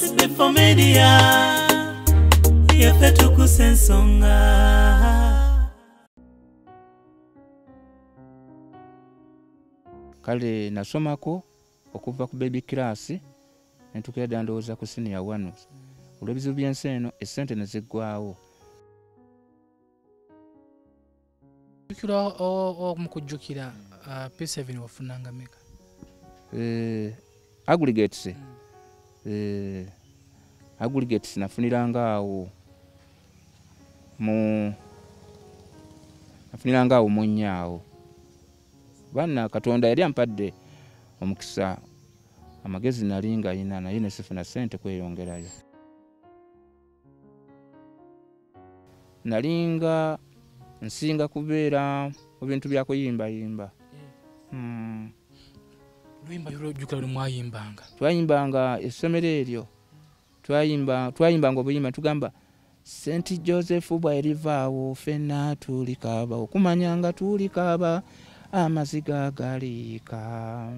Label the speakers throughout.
Speaker 1: SB4 Media, Tuggussa Enssonga.
Speaker 2: Kale nasomako okuva ku baby class netukira ndowooza ku senior 1 olw'ebizibu by'ensi eno essente ne ziggwawo.
Speaker 3: Mukujjukira P7 wafunanga meka?
Speaker 2: Aggregates nafuniranga awo mu nnyawo. Bana Katonda yali ampadde omukisa amagezi nalinga ina naye ne sifuna ssente kweyongerayo. Nalinga nsinga kubeera mu bintu bya kuyimba.
Speaker 3: Luyimba yolojjukira lwe mwayimbanga?
Speaker 2: Twayimbanga essomero eryo. Twayimbanga obuyimba tugamba St. Joseph bw'erivaawo ffenna tulikaaba okumanyanga tulikaaba amaziga galiika.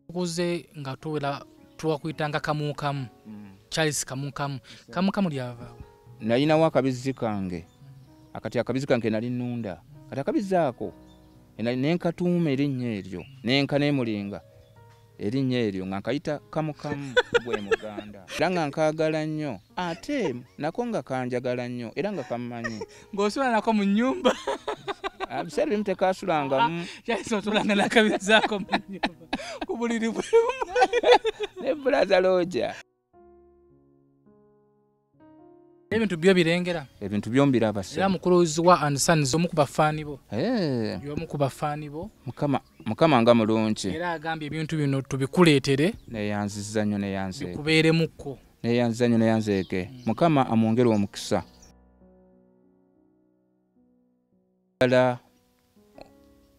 Speaker 3: Okuze nga tuwera twakuyitanga kamukamu. Charles kamukamu. Kamukamu lyavaawo?
Speaker 2: Nalinawo akabizi kange. Akati akabizi kange nali nnunda. Kati akabizi ako nenkatuuma erinnya eryo nenka nemulinga erinnya eryo nga nkayita kamukamu gwe Muganda. Era nga nkaagala nnyo ate nako nga kanjagala nnyo era nga kammanyi.
Speaker 3: Ng'osula nako mu nnyumba?
Speaker 2: Biseera bimu tekasulangamu.
Speaker 3: Charles otulanga n'akabizi ako mu nnyumba ku buliri bwe
Speaker 2: ne Bulaza Looja.
Speaker 3: Ebintu byo birengera?
Speaker 2: Ebintu byo mbiraba se.
Speaker 3: Era mukuluzi wa and sons omu ku bafaani bo?
Speaker 2: Y'omu
Speaker 3: ku bafaani bo.
Speaker 2: Mukama nga mulungi.
Speaker 3: Era agambye ebintu bino tubikuleetere.
Speaker 2: Neyanziza nnyo neyanzeeke.
Speaker 3: Bikubeeremukko.
Speaker 2: Neyanziza nnyo neyanzeeke. Mukama amwongere omukisa.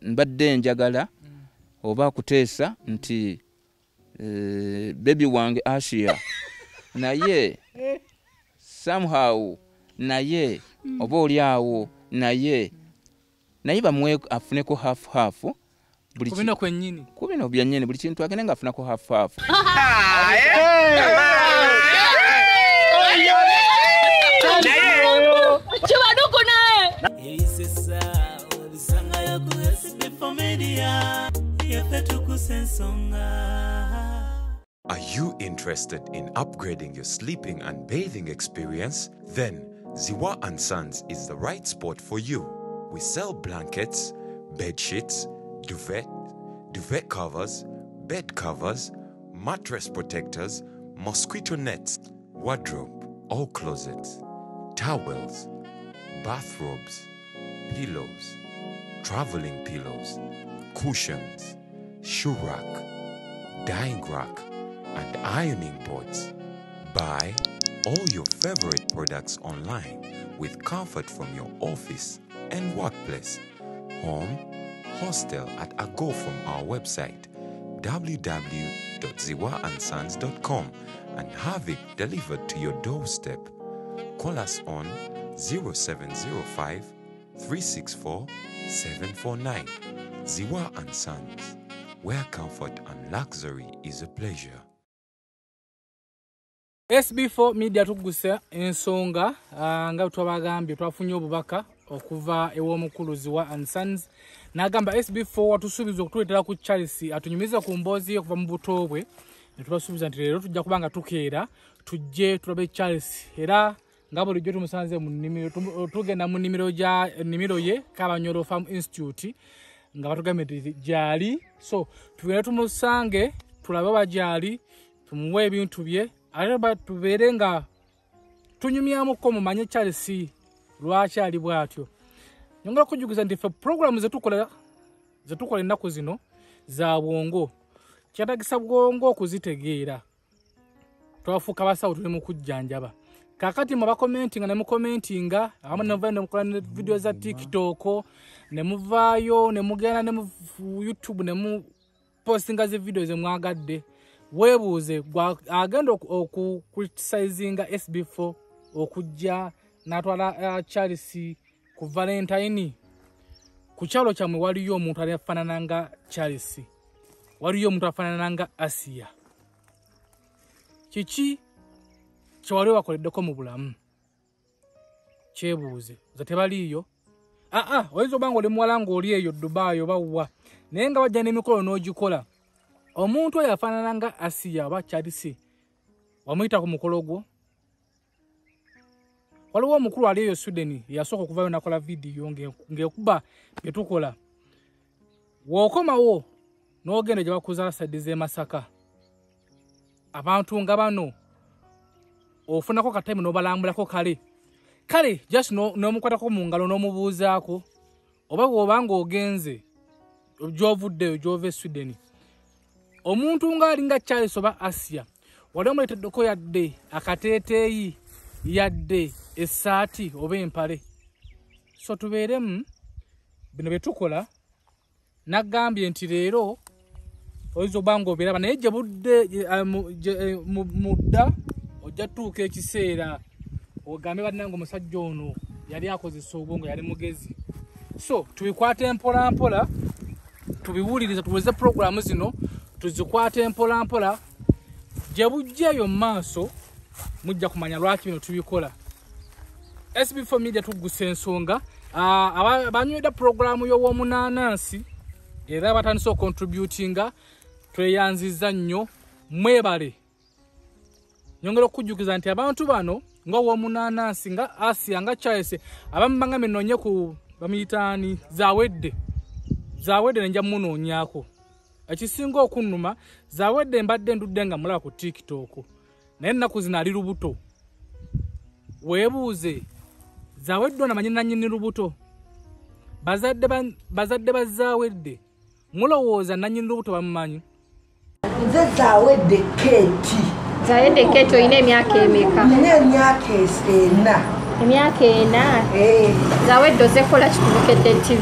Speaker 2: Mbadde njagala oba kuteesa nti baby wange Asia naye somehow naye oba oliawo naye bamwe afuneko half buli
Speaker 3: kubino kwennyini
Speaker 2: kubino byannyini buli kintu agende nga afunako half.
Speaker 1: SB4 Media, Tuggussa Enssonga.
Speaker 4: Are you interested in upgrading your sleeping and bathing experience? Then Ziwa & Sons is the right spot for you. We sell blankets, bed sheets, duvet covers, bed covers, mattress protectors, mosquito nets, wardrobe, all closets, towels, bathrobes, pillows, traveling pillows, cushions, shoe rack, dyeing rack, and ironing boards. Buy all your favorite products online with comfort from your office and workplace, home, hostel at a go from our website www.ziwaansons.com and have it delivered to your doorstep. Call us on 0705 364 749. Ziwa & Sons, where comfort and luxury is a pleasure.
Speaker 3: SB4 Media Tuggussa Enssonga nga twabagambye twafunye obubaka okuva ew'omukulu Ziwa & Sons n'agamba SB4 watusuubiza okutuleetera ku Charles atunyumiza ku mboozi okuva mu buto bwe ne tubasuubiza nti leero tujja kubanga tukeera tujje tulabe Charles era nga bulijjo tumusanze mu nnimiro tugenda mu nnimiro ye Kabanyolo Farm Institute nga batugambye nti gyali so tugenda tumusange tulabe bagyali tumuwe ebintu bye ate tubeere nga tunyumyamuko mumanye Charles lwaki ali bwatyo. Nyongera kujjukiza nti program zetukola ennaku zino za bwongo kyetagisa bwongo okuzitegeera twafuuka basawo tuli mu kujjanjaba kakati mu bakomentinga ne mukomentinga abamu ne muvaayo ne mukola video za TikTok ne muvaayo ne mugenda ne mu YouTube ne mu postinga zi video ze mwagadde webuuze agenda okukriticizinga SB4 okujja n'atwala Charles ku Valentine ku kyalo kyamwe waliyo omuntu afaanana nga Charles waliyo omuntu afaanana nga Asia Kiki kyewali wakoleddeko mu bulamu? Kyebuuze. Ze tebaliiyo? Oyinza obanga oli muwala ng'oli eyo Dubai oba wa. Naye nga wajja n'emikolo n'ogikola. Omuntu oyo afaanana nga Asiya oba Charisi. Wamuyita ku mukolo gwo? Waliwo omukulu ali eyo Sweden yasooka okuvayo nakola vidiyo ng'ekuba bye tukola. W'okomawo n'ogenda gye bakuzaala saddi z'e Masaka. Abantu nga bano ofunako katime n'obalambulako kale just n'omukwatako mu ngalo n'omubuuzaako oba bw'obanga ogenze gy'ovuddeyo gy'ova e Sweden. Omuntu ng'ali nga Charles oba Asia wali omuleeteddeko yadde akateeteeyi yadde essaati oba empale. So tubeeremu bino bye tukola. Nagambye nti leero oyinza obanga obeeraba naye gye budde mudda ojja tuuka ekiseera ogambe bannange omusajja ono yali akozesa obwongo yali mugezi. So tubikwate mpola mpola, tubiwuliriza, tuweze programu zino tuzikwate mpola mpola. Gye bujjeeyo mu maaso mujja kumanya lwaki bino tubikola. SB4 Media Tuggussa Enssonga abanywedde programu y'Owoomunaanansi era batandise okontributinga. Tweyanziza nnyo, mwebale. Nyongera okujjukiza nti abantu bano ng'Owoomunaanansi nga Asia nga Charles abamu bangambe nnoonye ku bamiyitaani zawedde nenja munoonyako. Ekisinga okunnuma zawedde mbadde ndudde nga mulaba ku TikTok naye ennaku zino ali lubuto. Weebuuze zawedde ono amanyi nannyini lubuto? Bazadde ba zawedde mulowooza nannyini lubuto bamumanyi?
Speaker 5: Nze zawedde Keti.
Speaker 6: Zawedde Keti oyina emyaka emeka?
Speaker 5: Nina emyaka 4.
Speaker 6: Emyaka 4? Zawedde ozekola kikubukedde TV?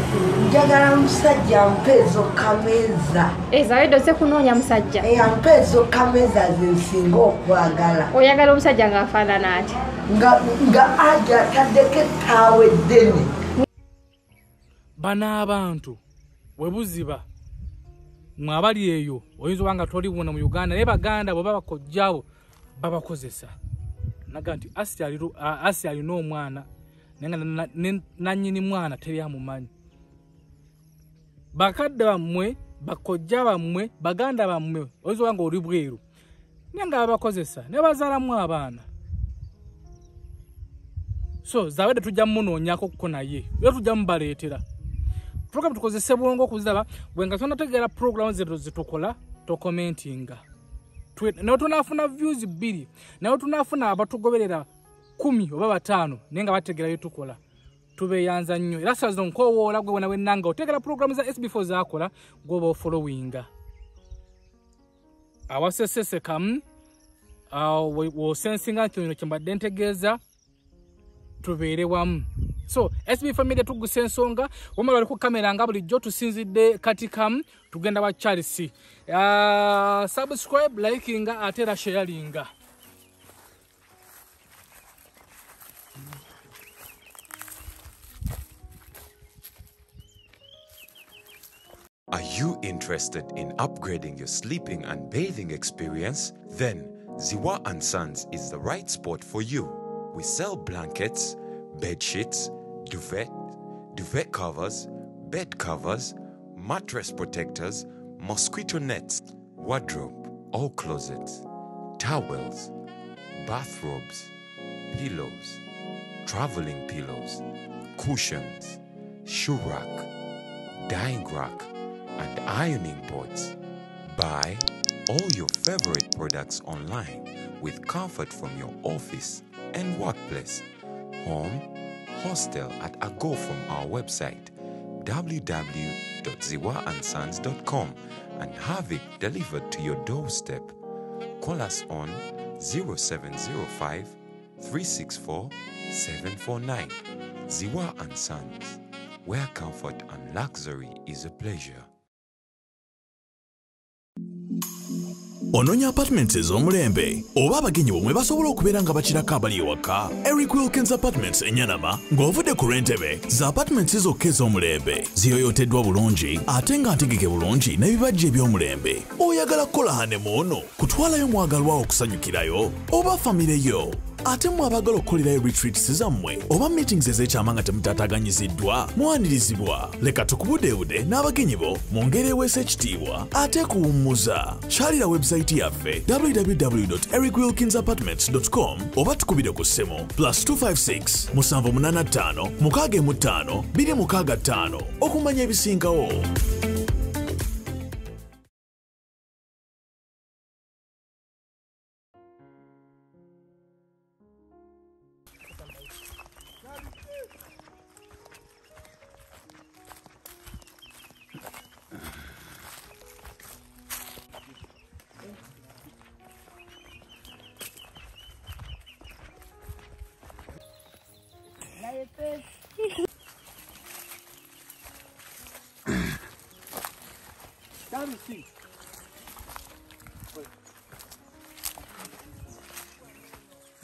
Speaker 5: Njagala musajja mpeezo kameeza.
Speaker 6: Zawedde oze kunoonya musajja?
Speaker 5: Mpeezo kameeza ze nsinga okwagala.
Speaker 6: Oyagala omusajja ng'afaanana ati?
Speaker 5: Nga aja ataddeko ettaawo eddene.
Speaker 3: Bano abantu we buziba mwabali eyo oyinza obanga toli wona mu Uganda naye Baganda bwe babakojjaawo babakozesa. Naga nti Asia alina omwana naye nga nannyini mwana teri amumanyi. Bakadde bammwe, bakojja bammwe, Baganda bammwe oyinza obanga oli bweru naye nga babakozesa ne bazaalamu abaana. So zawedde tujja munoonyako kuko naye era tujja mubaleetera. Program tukozese bwongo okuzaba bwenga tonategeera programu zetu zitukola tokomentinga. Nawe tunafuna views 2 nawe tunafuna abatugoberera 10 oba 5 naye nga bategeera bye tukola. Tubeeyanza nnyo era saa zino nkowoola gwe wena wennanga otegeera programu za SB4 zakola gw'oba ofollowinga. Awasesesekamu wosensinga nti kino kyembadde ntegeeza tubeere wamu. So SB4 Media Tuggussa Enssonga wamala wali ku kamera nga bulijjo tusinzidde kati kamu tugenda wa Charles. Subscribe, likinga ate era sharinga.
Speaker 4: Are you interested in upgrading your sleeping and bathing experience? Then Ziwa & Sons is the right spot for you. We sell blankets, bed sheets, duvet covers, bed covers, mattress protectors, mosquito nets, wardrobe, all closets, towels, bathrobes, pillows, traveling pillows, cushions, shoe rack, dyeing rack, and ironing boards. Buy all your favorite products online with comfort from your office and workplace, home, hostel at a go from our website www.ziwaansons.com and have it delivered to your doorstep. Call us on 0705 364 749. Ziwa & Sons, where comfort and luxury is a pleasure.
Speaker 7: Ononya apartments ez'omulembe oba abagenyi bomwe basobola okubeera nga bakirako abali ewaka. Eric Wilkins Apartments Enyanama ng'ovudde ku lw'entebe za apartments zokka ez'omulembe ziyoyoteddwa bulungi ate nga ntegeke bulungi n'ebibajja eby'omulembe. Oyagala kukola hanemuuno kutwalayo mwagalwa okusanyukirayo oba famire yo ate mwabagala okukolerayo retreats zammwe oba meetings ez'ekyama nga temutaataaganyiziddwa mwanirizibwa. Leka tukubudeebude n'abagenyi bo mu ngeri eweesa ekitiibwa ate kuwummuza. Kyalira website yaffe www.ericwilkinsapartments.com oba tukubire ku ssimu +256 785 615 265 okumanya ebisingawo.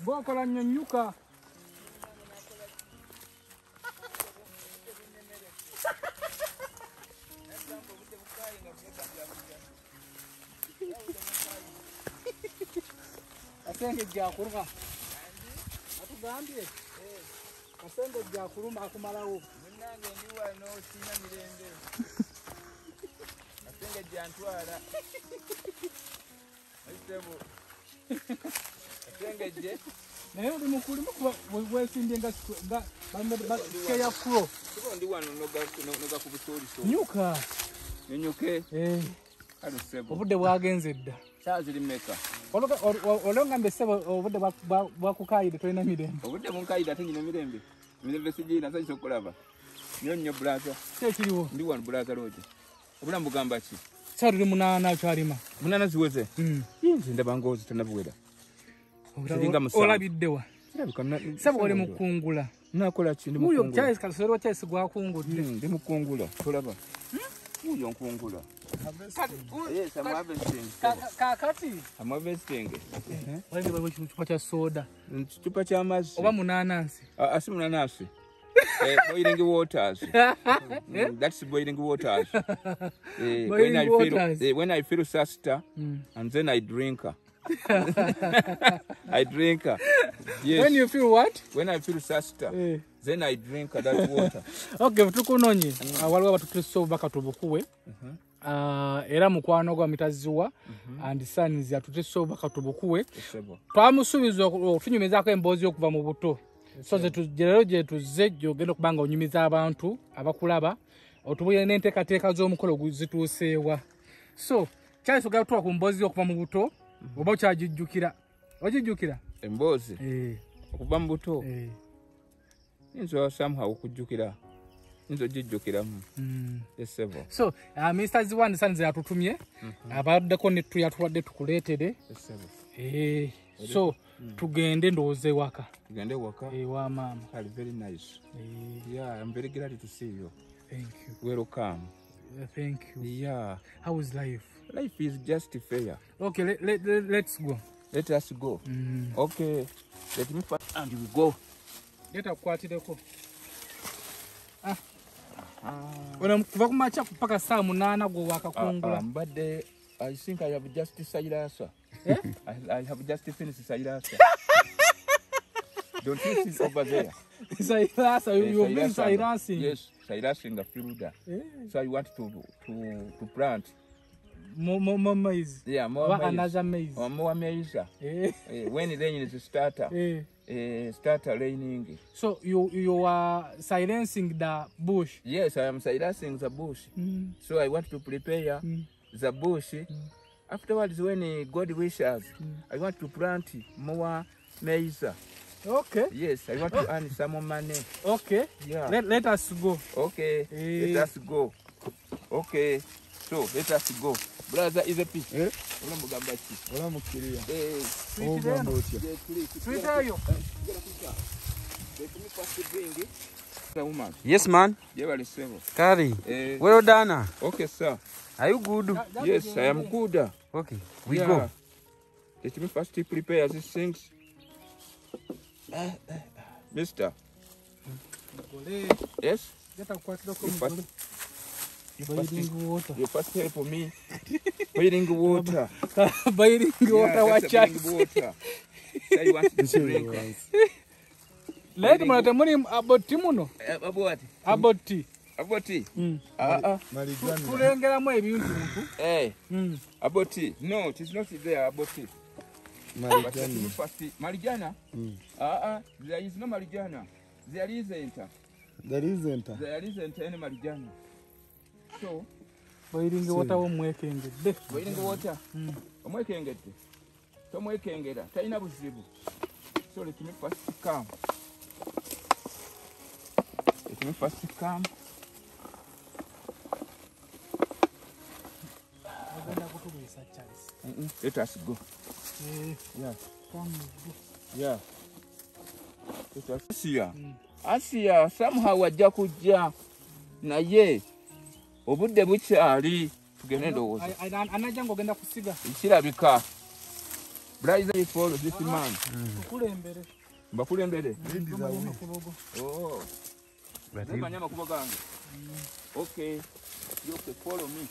Speaker 3: Bokola nyonyuka. Asenge jakuruma. Atugambye. Asenge jakuruma akumalawo.
Speaker 2: Munange ndi wano sina mirembe. Asenge jantwala. Ayitebo. Asenge je.
Speaker 3: Naye oli mukulu bwesimbye nga keya pro.
Speaker 2: Ndi wano noga ku busoli so.
Speaker 3: Nyuka.
Speaker 2: Nyuke. Alusebo.
Speaker 3: Obudde bwagenze dda.
Speaker 2: Kyaziri meka.
Speaker 3: Olonga mbesebo obudde bwakukayide tolina mirembe.
Speaker 2: Obudde munkayide ate nyina mirembe. Mirembe sijina sasa sokulaba. Nyonyo blaza.
Speaker 3: Kyekiriwo.
Speaker 2: Ndi wano blaza roje. Obulamu bugamba ki?
Speaker 3: Kyaliri munana kyalima.
Speaker 2: Munana ziweze. Yinzi ndabangozi tanabuwera.
Speaker 3: Olabiddewa. Sabo oli mukungula.
Speaker 2: Nakola ki ndi mukungula.
Speaker 3: Uyo Charles Kasoro Charles gwakungudde.
Speaker 2: Ndi mukungula. Tolaba. Uyo nkungula. Yes, I'm harvesting.
Speaker 3: Kakati.
Speaker 2: I'm harvesting.
Speaker 3: Wali bali chupa cha soda.
Speaker 2: Chupa cha mazi.
Speaker 3: Oba munanasi.
Speaker 2: Asi munanasi. Boiling waters. That's boiling waters. When I feel thirsty, and then I drink. I drink. Yes.
Speaker 3: When you feel what?
Speaker 2: When I feel thirsty, then I drink that water.
Speaker 3: Okay, tukunonye. Waliwo batutuso bakatubukuwe. Era mukwano gwa mitaziwa and sons yatutuso bakatubukuwe. Twamusubiza okunyumizaako emboozi okuva mu buto. So zetujero je tuzejjo ogenda kubanga onyumiza abantu abakulaba otubuye n'enteekateeka z'omukolo guzituuseewa. So Charles ogenda tuwa ku mboozi okuva mu buto oba okyagijjukira. Ogijjukira?
Speaker 2: Emboozi? Okuva mu buto? Nso somehow okujjukira. Nso gijjukiramu. Yes, sebo.
Speaker 3: So Mr. Ziwani Sons yatutumye abaddeko ne tuyatuwadde tukuleetere.
Speaker 2: Yes, sebo.
Speaker 3: So tugende ndowooza ewaka.
Speaker 2: Tugende waka?
Speaker 3: Wa mama.
Speaker 2: Very nice. Yeah, I'm very glad to see you.
Speaker 3: Thank you.
Speaker 2: Welcome.
Speaker 3: Thank you.
Speaker 2: Yeah.
Speaker 3: How is life?
Speaker 2: Life is just fair.
Speaker 3: Okay, let's go.
Speaker 2: Let us go. Okay. Let me first and we go.
Speaker 3: Let us kwatireko. Kuva kumacha kupaka saa 8 gwo wakakungula.
Speaker 2: But I think I have just decided, sir. I have just finished Sairasa. Don't you see over there?
Speaker 3: Sairasa, you've been Sairasing.
Speaker 2: Yes, Sairasing the field. So I want to plant
Speaker 3: more maize.
Speaker 2: Yeah, more maize.
Speaker 3: Another maize.
Speaker 2: Or more maize. When it rains, it start raining. So
Speaker 3: you are silencing the bush?
Speaker 2: Yes, I am silencing the bush. So I want to prepare the bush. Afterwards, when God wishes, I want to plant more maize.
Speaker 3: Okay.
Speaker 2: Yes, I want to earn some more money.
Speaker 3: Okay.
Speaker 2: Yeah.
Speaker 3: Let us go.
Speaker 2: Okay. Let us go. Okay. So let us go. Brother is a piece. Ola mugambaki.
Speaker 3: Ola mukiria.
Speaker 8: Yes, man. Kari. Well done.
Speaker 2: Okay, sir.
Speaker 8: Are you good?
Speaker 2: Yes, I am good.
Speaker 8: Okay, we
Speaker 2: Yeah.
Speaker 8: go.
Speaker 2: Let me first prepare these things. Mister. Yes? You first help me. Boiling water.
Speaker 3: Boiling water,
Speaker 2: Yeah,
Speaker 3: watch
Speaker 2: that's
Speaker 3: out.
Speaker 2: boiling water. Say you want to drink.
Speaker 3: Let me tell you about Timuno.
Speaker 2: About what?
Speaker 3: About tea.
Speaker 2: About tea?
Speaker 3: Tulengeramu ebintu.
Speaker 2: Hey. About tea? No, it is not there. About tea. Marijuana? There is no marijuana. There isn't.
Speaker 9: There isn't.
Speaker 2: There isn't any marijuana. So,
Speaker 3: boiling water omwekengedde.
Speaker 2: Boiling water? Omwekengedde. Tomwekengera. Talina buzibu. So let me first come. Let me first come. Let us go. Yeah. Yeah. Let us see. Asia somehow wajja kujja naye obudde bukyali tugende ndowooza.
Speaker 3: Anajja ng'ogenda kusiga.
Speaker 2: Kirabika. Brother follow this man.
Speaker 3: Tukulembere.
Speaker 2: Bakulembere. Oh. Nemanya makubo gange. Okay. You can follow me.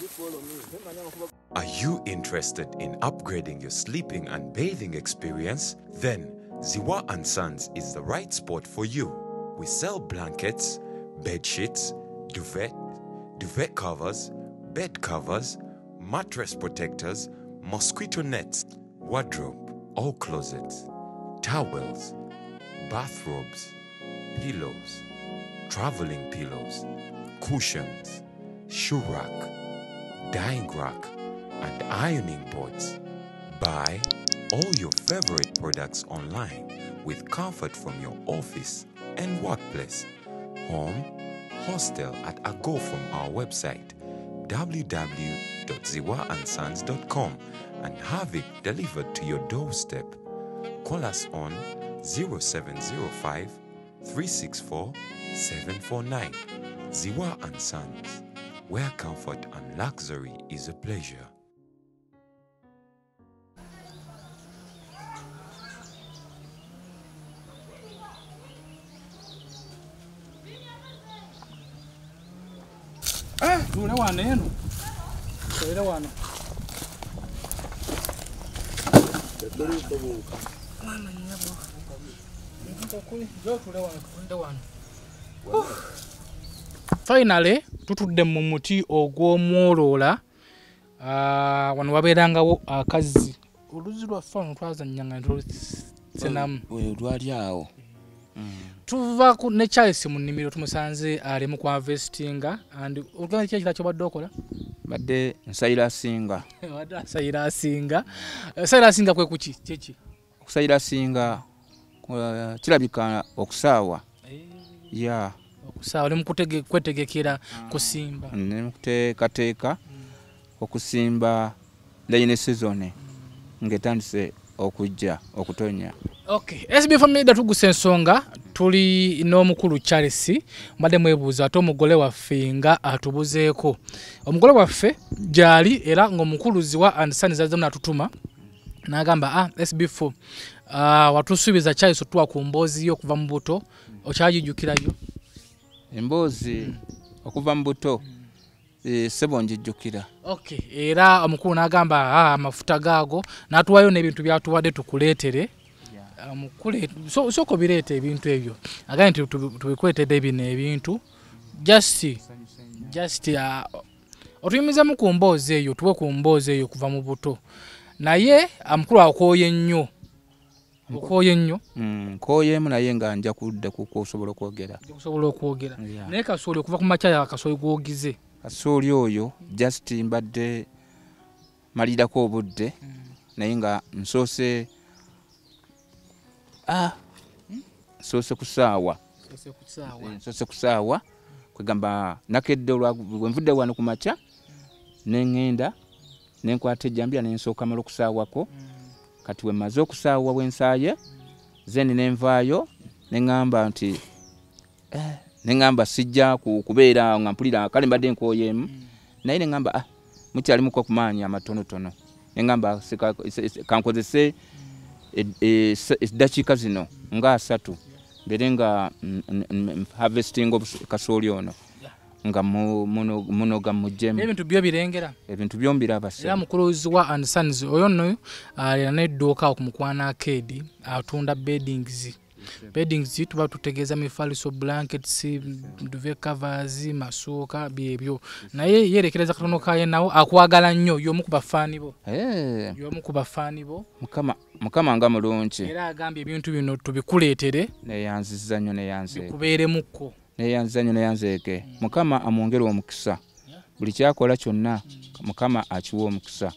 Speaker 2: You follow me. Nemanya makubo.
Speaker 4: Are you interested in upgrading your sleeping and bathing experience? Then Ziwa & Sons is the right spot for you. We sell blankets, bed sheets, duvet covers, bed covers, mattress protectors, mosquito nets, wardrobe, all closets, towels, bathrobes, pillows, traveling pillows, cushions, shoe rack, dyeing rack, and ironing boards. Buy all your favorite products online with comfort from your office and workplace, home, hostel at a go from our website www.ziwaansons.com and have it delivered to your doorstep. Call us on 0705 364 749. Ziwa & Sons, where comfort and luxury is a pleasure.
Speaker 3: Tule wano eno. Tule wano. Mama nyabo. Finally, tutudde mu muti ogw'omwoloola. Wano wabeerangawo akazi. Oluzi lwaffe wano twazannyanga ntulutsenamu.
Speaker 2: Lwali awo.
Speaker 3: Tuva ne Charles mu nnimiro tumusanze ali mu kwavestinga and ogenda kya kyobadde okola
Speaker 2: badde nsayira singa
Speaker 3: wadde sayira singa sayira singa kwe kuki kyeki
Speaker 2: okusayira singa kirabika okusaawa ya
Speaker 3: okusaawa ne kwetegekera kusimba
Speaker 2: ne mukuteekateeka okusimba layini season ng'etandise okujja okutonya.
Speaker 3: Okay, SB4 Media Tuggussa Enssonga tuli n'omukulu Charles mbadde mwebuuza ate omugole waffe nga atubuzeeko. Omugole waffe gyali era ng'omukuluzi wa & Sons azze n'atutuma n'agamba SB4 watusuubiza Charles otuwa ku mboozi yo okuva mu buto okyagijjukirayo?
Speaker 2: Emboozi okuva mu buto sebo njijjukira.
Speaker 3: Okay, era omukulu n'agamba amafuta gaago n'atuwayo n'ebintu byatuwadde tukuleetere. Mukule soko bireete ebintu ebyo agandi tubikuleetedde bino ebintu just otuyimiza mu kumboozi eyo tuwe ku mboozi eyo kuva mu buto naye amukulu akooye nnyo
Speaker 2: nkooyemu naye nga nja kudda kuko osobola okwogera
Speaker 3: naye kasooli okuva ku makya kasooli gwogize
Speaker 2: kasooli oyo just mbadde malirako obudde naye nga nsoose soose kusaawa kwegamba nakedde wenvudde wano ku makya neŋŋenda nenkwata ejjambiya nensooka mala okusaawako kati wemaze okusaawa wensaaye zeni nenvaayo neŋŋamba sijja kubeera nga mpulira kale mbadde nkooyeemu naye ne ngamba mukyali muko kumaanyi amatonotono ne ngamba kankozese eddakiika zino nga 3 mbere nga harvesting kasooli ono nga munoga mujjemu
Speaker 3: ebintu byo birengera
Speaker 2: ebintu byombiraba
Speaker 3: era mukuluzi wa and sons oyo nno alina n'edduuka okumukwana akedi atunda beddings tuba tutegeeza mifaliso blankets duvet covers masuuka byebyo naye yerekereza katono kaye nawo akwagala nnyo y'omu ku bafaani bo
Speaker 2: mukama nga mulungi
Speaker 3: era agambye ebintu bino tubikuleetere
Speaker 2: neyanziza nnyo neyanzeeke
Speaker 3: bikubeeremukko
Speaker 2: neyanziza nnyo neyanzeeke mukama amwongere omukisa buli kyakola kyonna mukama akiwa omukisa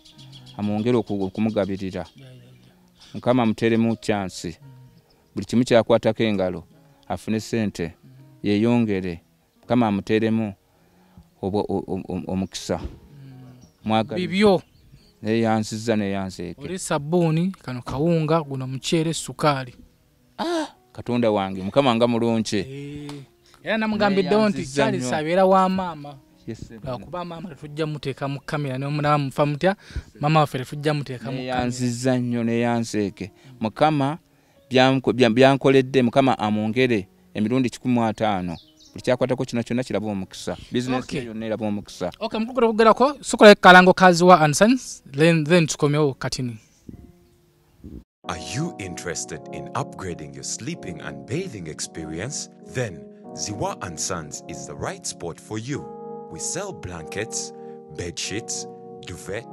Speaker 2: amwongere okumugabirira mukama amuteremu chance buli kimu kyakwatako engalo afune sente yeyongere mukama amuteremu omukisa
Speaker 3: bibyo
Speaker 2: neyanziza neyanzeeke
Speaker 3: oli sabbuuni kano kawunga guno muceere sukaali
Speaker 2: katonda wange mukama nga mulungi
Speaker 3: era namugambiddewo nti Charles abeera wa maama kuba maama tetujja muteeka mu kamera nomulaba mufa mutya maama waffe tetujja muteeka mu
Speaker 2: neyanziza nnyo neyanzeeke mukama byankoledde mukama amwongere emirundi 15 buli kyakwatako kino kyonna kiraba omukisa bizinesi yonna eraba omukisa
Speaker 3: mukugera kugerako sukola kalango kazi wa and sons then tukomyewo katini.
Speaker 4: Are you interested in upgrading your sleeping and bathing experience? Then Ziwa and Sons is the right spot for you. We sell blankets, bed sheets, duvet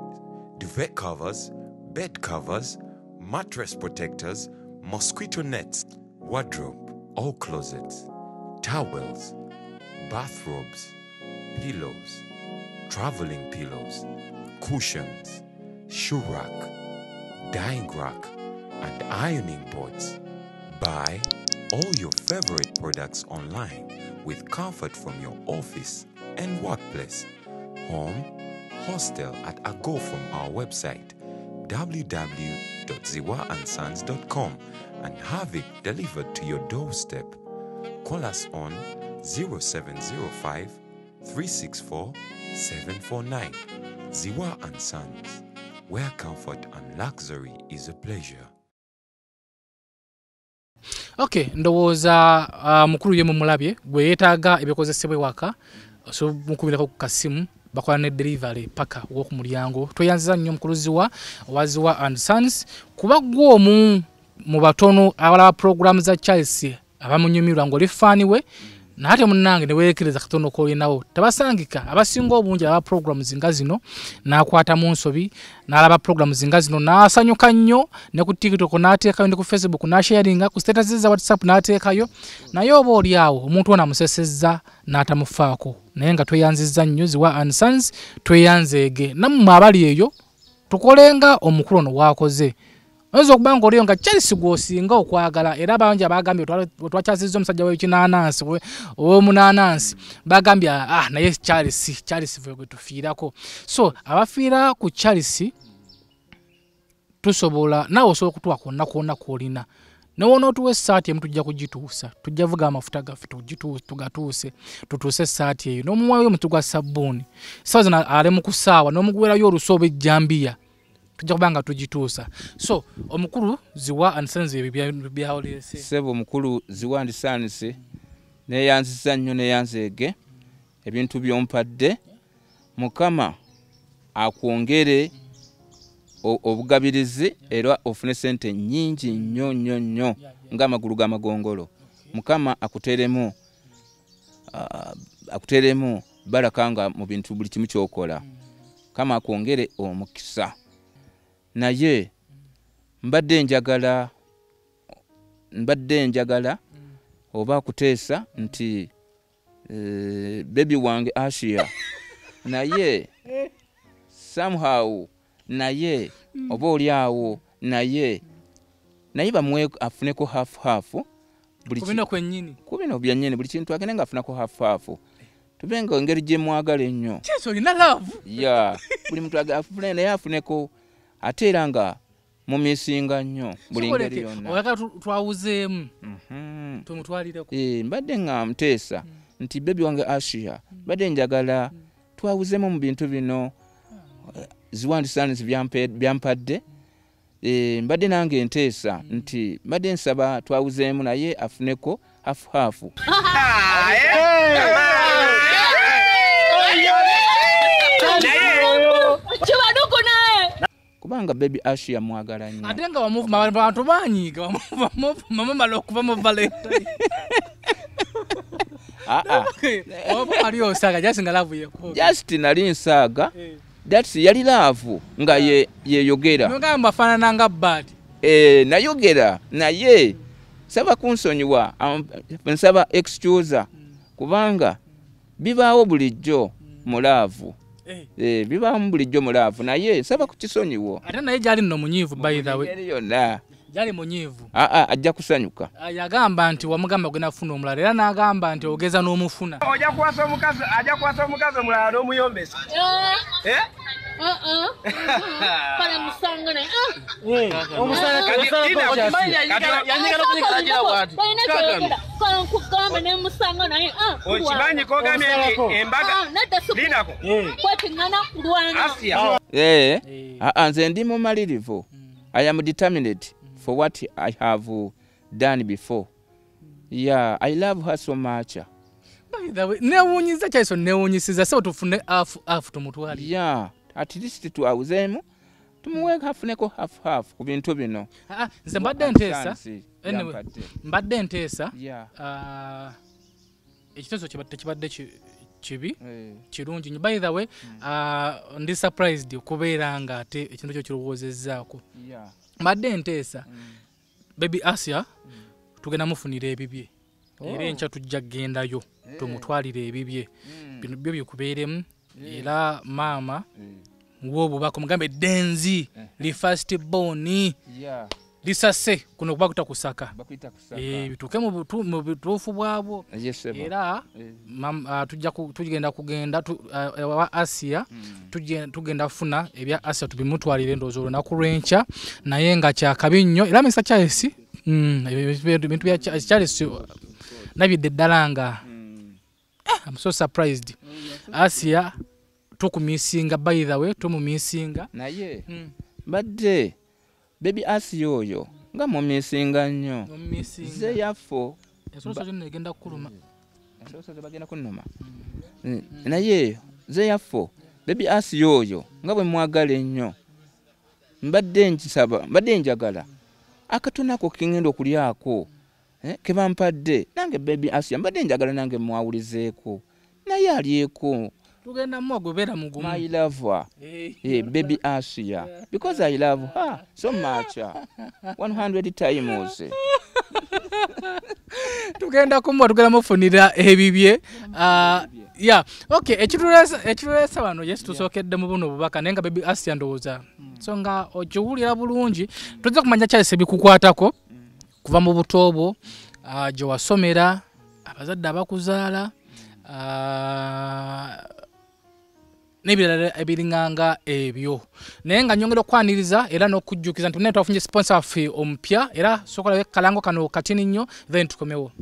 Speaker 4: covers, bed covers, mattress protectors, mosquito nets, wardrobe or closets, towels, bathrobes, pillows, traveling pillows, cushions, shoe rack, dyeing rack, and ironing boards. Buy all your favorite products online with comfort from your office and workplace, home, hostel at a go from our website www.ziwaansons.com and have it delivered to your doorstep. Call us on 0705 364 749. Ziwa and Sons, where comfort and luxury is a pleasure.
Speaker 3: Ndowooza mukulu ye mumulabye gwe yeetaaga ebikozesebwa ewaka so mukubirako ku kasimu bakola ne delivery paka w'oku mulyango. Tweyanziza nnyo mukuluzi wa Ziwa and Sons kuba gw'omu mu batono abalaba program za Charles abamunyumirwa ng'oli faani we nate munnange ne weerekereza katono k'olinawo tabasangika abasinga obungi aba programs nga zino n'akwata mu nsobi n'alaba programs nga zino n'asanyuka nnyo ne ku TikTok n'ateekayo ne ku Facebook n'asharinga ku status za WhatsApp n'ateekayo naye oba oli awo omuntu ono amusesezza n'atamufaako naye nga tweyanzizza nnyo Ziwa and Sons tweyanzeege nammwe abali eyo tukolenga omukulu ono waakoze. Ozo kubanga oliyo nga Charles gwosinga okwagala era bangi abagambye twakyazizza omusajja w'ekinanansi omunanansi bagambye naye Charles vwe tufiirako so abafiira ku Charles tusobola nawe osobola okutuwa kwonna kwolina newoona otuwa essaati emu tujja kugituusa tujja vuga amafuta gaffe tutuuse essaati eyo n'omuwayo omuti gwa sabbuuni sawa zino ale mu kusaawa n'omuguwerayo olusu oba ejjambiya tujja kubanga tugituusa. So omukulu Ziwa and Sons byawolese
Speaker 2: sebo omukulu Ziwa and Sons neyanziza nnyo neyanzeege ebintu byompadde mukama akwongere obugabirizi era ofune sente nnyingi nnyo ng'amagulu g'amagongolo mukama akuteremu barakanga mu bintu buli kimu kyokola kama akwongere omukisa. Naye mbadde njagala oba kuteesa nti baby wange Asia naye somehow naye oba oli awo naye bamwe afuneko half
Speaker 3: kubino kwennyini
Speaker 2: kubino byannyini buli kintu agende nga afunako half tubenga engeri gye mwagala ennyo
Speaker 3: Cheso olina love
Speaker 2: buli muntu afune naye afuneko ate era nga mumisinga nnyo buli ngeri yonna
Speaker 3: oyagala twawuzeemu tumutwalireko
Speaker 2: mbadde nga mteesa nti baby wange Asia mbadde njagala twawuzemu mu bintu bino ziwandisanis byampadde mbadde nange nteesa nti mbadde nsaba twawuzeemu naye afuneko hafu kubanga baby Ashi yamwagala nnyo
Speaker 3: ate nga wamuvuma abantu banyiga wamumala okuva mu Valentine ali osaaga just nga love yeko
Speaker 2: just nali nsaaga that's yali love nga yeyogera
Speaker 3: nga mbafaanana nga bad
Speaker 2: nayogera naye saba kunsonyiwa nsaba excuse kubanga bibaawo bulijjo mu love bibaamu bulijjo mu love naye saba kukisonyiwo
Speaker 3: ate naye gyali nno munyiivu by the way
Speaker 2: yonna
Speaker 3: gyali munyiivu
Speaker 2: ajja kusanyuka
Speaker 3: yagamba nti wamugamba gwe nafuna omulala era n'agamba nti ogeza n'omufuna
Speaker 8: ojja kuwasa omukazi omulala n'omuyombesa
Speaker 6: Para musanga naye.
Speaker 8: Okimanyi kogambye embaga linako
Speaker 6: kwatingana kulwana.
Speaker 2: Nze ndi mumalirivu. I am determined for what I have done before. Yeah, I love her so much.
Speaker 3: Newunyiza kyaiso newunyisiza so tufune afu tumutwali.
Speaker 2: Yeah, at least tuawuzeemu tumuwe hafuneko half ku bintu bino.
Speaker 3: Nze mbadde nteesa. Anyway, mbadde nteesa. Ekiteeso kibadde kibi kirungi. By the way, ndi surprised okubeera nga ate ekintu kyo kirowoozezzaako. Mbadde nteesa. Baby Asia tugenda mufunira ebibye. Era enkya tujja gendayo tumutwalire ebibye. Bino byo bikubeeremu era maama w'obubaka mugambe denzi li first born lisase kuno kuba kutakusaka bituke mu bituufu bwabo era tugenda kugenda wa Asia tugenda funa ebya Asia tubimutwalire ndozo olunaku lw'enkya naye nga kyakabi nnyo era Mr. Charles bintu bya Charles nabidde ddala nga I'm so surprised. Asia tukumisinga by the way tumumisinga
Speaker 2: naye badde baby Asia oyo nga mumisinga nnyo ze yafo
Speaker 3: ensoso zino egenda kuluma
Speaker 2: ensoso bagenda kunuma naye ze yafo baby Asia oyo nga bwe mwagala nnyo mbadde nkisaba mbadde njagala akatunako kingendo okulyako kebampadde nange baby Asia mbadde njagala nange mwawulizeeko naye alyeko
Speaker 3: tugenda mwagobera mugumu.
Speaker 2: I love her. Baby Asia because I love her so much 100 times.
Speaker 3: Tugenda mufunira ebibye. Yeah, okay, ekitulesa bano yes tusokedde mu buno bubaka nenga baby Asia ndowooza. So nga okiwulira bulungi tujja kumanya Charles bikukwatako kuva mu butobo gye wasomera abazadde abakuzaala nebirala ebiringanga ebyo naye nga nyongera okwaniriza era n'okujjukiza nti tunene twafunye sponsor waffe omupya era sokola kalango kano katini nnyo then tukomewo.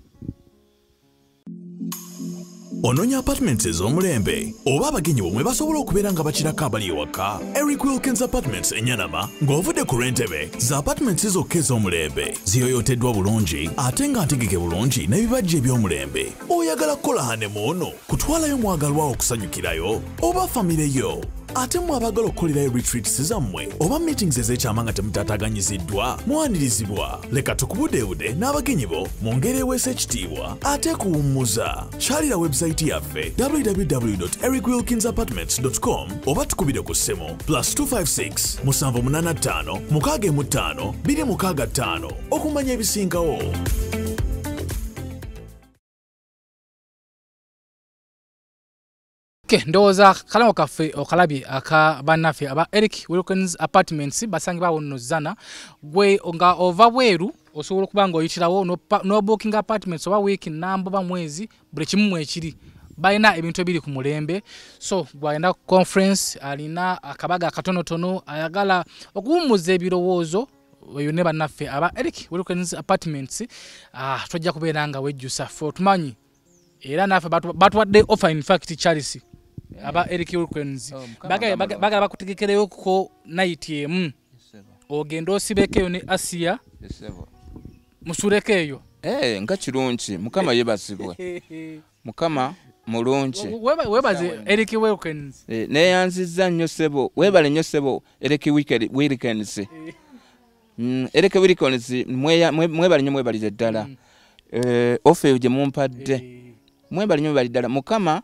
Speaker 7: Ononya apartments ez'omulembe oba abagenyi bomwe basobola okubeera nga bakirako abali ewaka. Eric Wilkins Apartments Enyanama ng'ovudde ku Rentebe za apartments zokka ez'omulembe ziyoyoteddwa bulungi ate nga ntegeke bulungi n'ebibajje eby'omulembe. Oyagala kukola hanemuuno kutwalayo mwagalwa okusanyukirayo oba famire yo ate mwabagala okukolerayo retreats zammwe oba meetings ez'ekyama nga temutaataganyiziddwa mwanirizibwa. Leka tukubudeebude n'abagenyi bo mu ngeri eweesa ekitiibwa ate kuwummuza. Kyalira website yaffe www.ericwilkinsapartments.com oba tukubire ku ssimu +256 785 615 265 okumanya ebisingawo.
Speaker 3: Ndowooza kalango kaffe okalabye aka bannaffe aba Eric Wilkins Apartments basangibwawo nno Zana gwe nga ova bweru osobola okuba ng'oyitirawo no booking apartments oba wiiki nnamba oba mwezi buli kimu ekiri balina ebintu ebiri ku mulembe. So gwayenda conference alina akabaga akatonotono ayagala okuwummuza ebirowoozo oyo ne bannaffe aba Eric Wilkins Apartments tojja kubeera nga wejjusa ffe otumanyi era naffe batuwadde offer in fact Charles aba Eric Wilkins bagala bakutegekereyo ko night emu ogenda osibekeyo ne Asia musurekeyo
Speaker 2: nga kirungi mukama yebasibwe mukama mulungi
Speaker 3: webaze Eric Wilkins
Speaker 2: neyanziza nnyo sebo webale nnyo sebo Eric Wilkins Eric Wilkins mwebale nnyo mwebalire ddala ofe gye mumpadde mwebale nnyo mwebali ddala mukama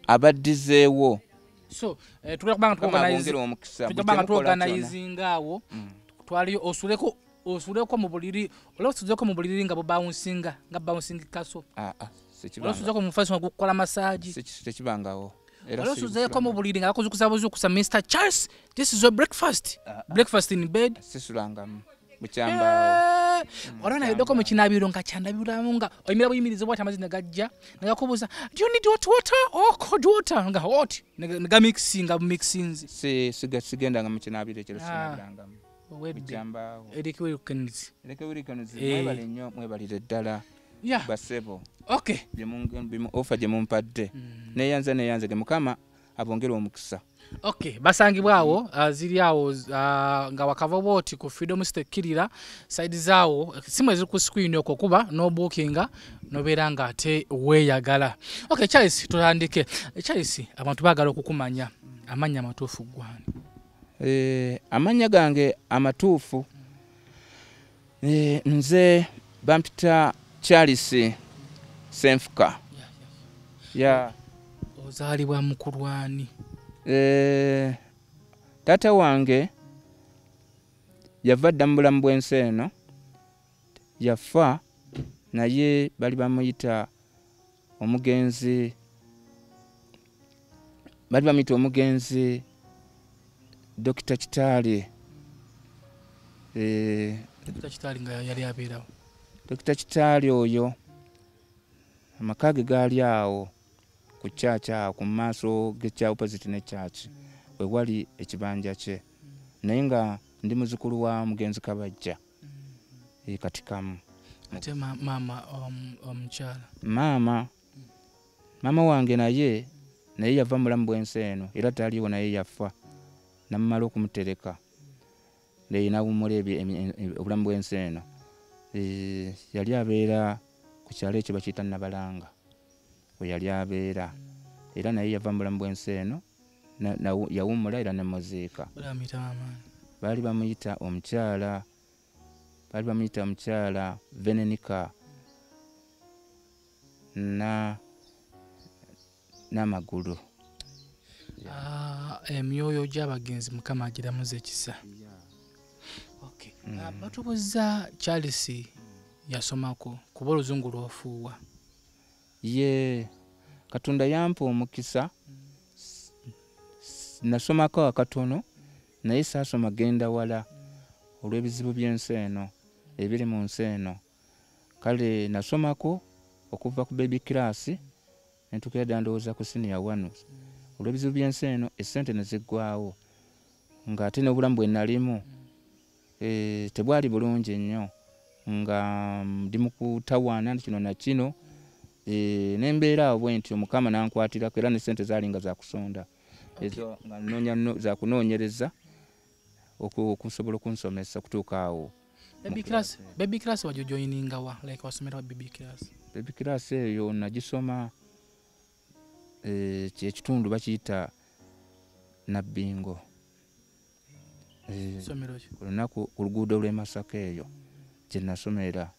Speaker 2: abaddizeewo
Speaker 3: so tugenda kubanga tuorganizingawo twaliyo osuleko mu buliri olosuzeko mu buliri nga bouncing kaso olosuzeko mu fashion gukola massage
Speaker 2: tekibangawo
Speaker 3: olosuzeko mu buliri nga bakoze kusa Mr. Charles, this is your breakfast breakfast in bed
Speaker 2: sisulangamu mukyambaawo
Speaker 3: olona yedoko mu kinabiro nga kyandabiramu nga oyimira buyimirize bwati amazina gajja nagakubuuza do you need hot water or cold water nga hot nga mixings
Speaker 2: sigenda nga mu kinabiro ekyo sinabirangamu mukyambaawo
Speaker 3: Eric Wilkins
Speaker 2: mwebale nnyo mwebalire ddala basebo
Speaker 3: okay
Speaker 2: ofa gye mumpadde neyanze ge mukama abongere omukisa
Speaker 3: okay basangibwawo ziri awo nga wakava boti ku Freedom State Kirira side zaawo simwe ziri ku screen okwo kuba no bookinga nobeera nga ate weeyagala okay Charles tutandike Charles abantu bagala okukumanya amanya amatuufu gwani
Speaker 2: amanya gange amatuufu nze bampita Charles Senfuka
Speaker 3: ozaalibwa mukulwani
Speaker 2: tata wange yava dda mu bulamu bw'ensi eno yafa naye bali bamuyita omugenzi Dr. Kitale
Speaker 3: Dr. Kitale nga yali abeerawo
Speaker 2: Dr. Kitale oyo amaka ge gaali awo ku chacha ku maaso gecha opposite ne church we wali ekibanja kye naye nga ndi muzukulu wa mugenzi Kabajja katikamu
Speaker 3: ate mama omukyala
Speaker 2: mama wange naye yava mulamu bw'ensi eno era taliwo naye yafa namumala okumutereka naye nawumula obulamu bw'ensi eno yali abeera ku kyalo ekyo bakiyita Nabalanga we yali abeera era naye yava mu bulamu bw'ensi eno yawumula era nemuziika baali bamuyita omukyala Venenica n'amagulu
Speaker 3: emyoyo gy'abagenzi mukama agiramuza ekisa batubuza Charles yasomako kuba oluzungu lwofuuwa
Speaker 2: ye Katonda yampa omukisa nasomako akatono naye saasoma genda wala olw'ebizibu by'ensi eno ebiri mu nsi eno kale nasomako okuva ku baby class nentukira ddala ndowooza ku senior 1 olw'ebizibu by'ensi eno essente ne ziggwawo ng'ate n'obulamu bwe nalimu tebwali bulungi nnyo nga ndi mu kutawaana kino na kino nembeera awo bwentyo mukama nankwatirako era n'essente zaali nga zakusonda ezo nga nnoonya zakunoonyereza okusobola okunsomesa kutuuka awo
Speaker 3: baby class wajojoininga wa like wasomera baby class
Speaker 2: eyo nagisoma kyekitundu bakiyita Nabbingo olunaku ku luguudo lw'e Masaka eyo gye nasomera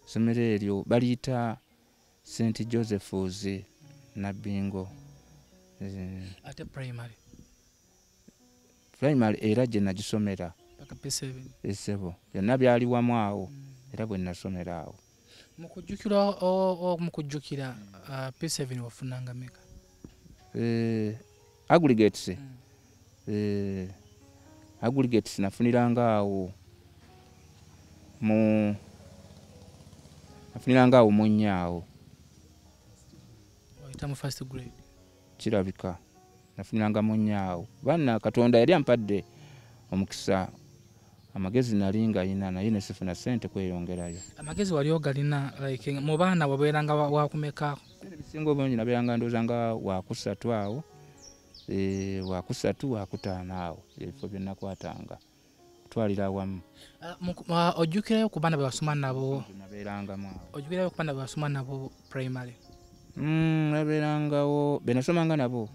Speaker 2: somero eryo baliyita St. Joseph's Nabbingo
Speaker 3: ate
Speaker 2: primary era gye nagisomera esebo byonna byali wamu awo era bwe nasomera awo
Speaker 3: mukujjukira P7 wafunanga meka
Speaker 2: aggregates nafuniranga awo mu nnyawo
Speaker 3: mu first grade
Speaker 2: kirabika nafuniranga mu nnyawo banna Katonda yali ampadde omukisa amagezi nali nga yina naye nesifuna ssente kweyongerayo
Speaker 3: amagezi wali ogalina like mu baana wabeeranga wakumeka
Speaker 2: ebisinga obungi nabeeranga ndowooza nga wakusatu awo wakusatu wakutaano awo ebifo bye nakwatanga twalira awamu.
Speaker 3: Ojjukirayo ku baana be basoma nabo?
Speaker 2: Nabeerangamu awo.
Speaker 3: Ojjukirayo ku baana be basoma nabo primary?
Speaker 2: Nabeerangawo be nasomanga nabo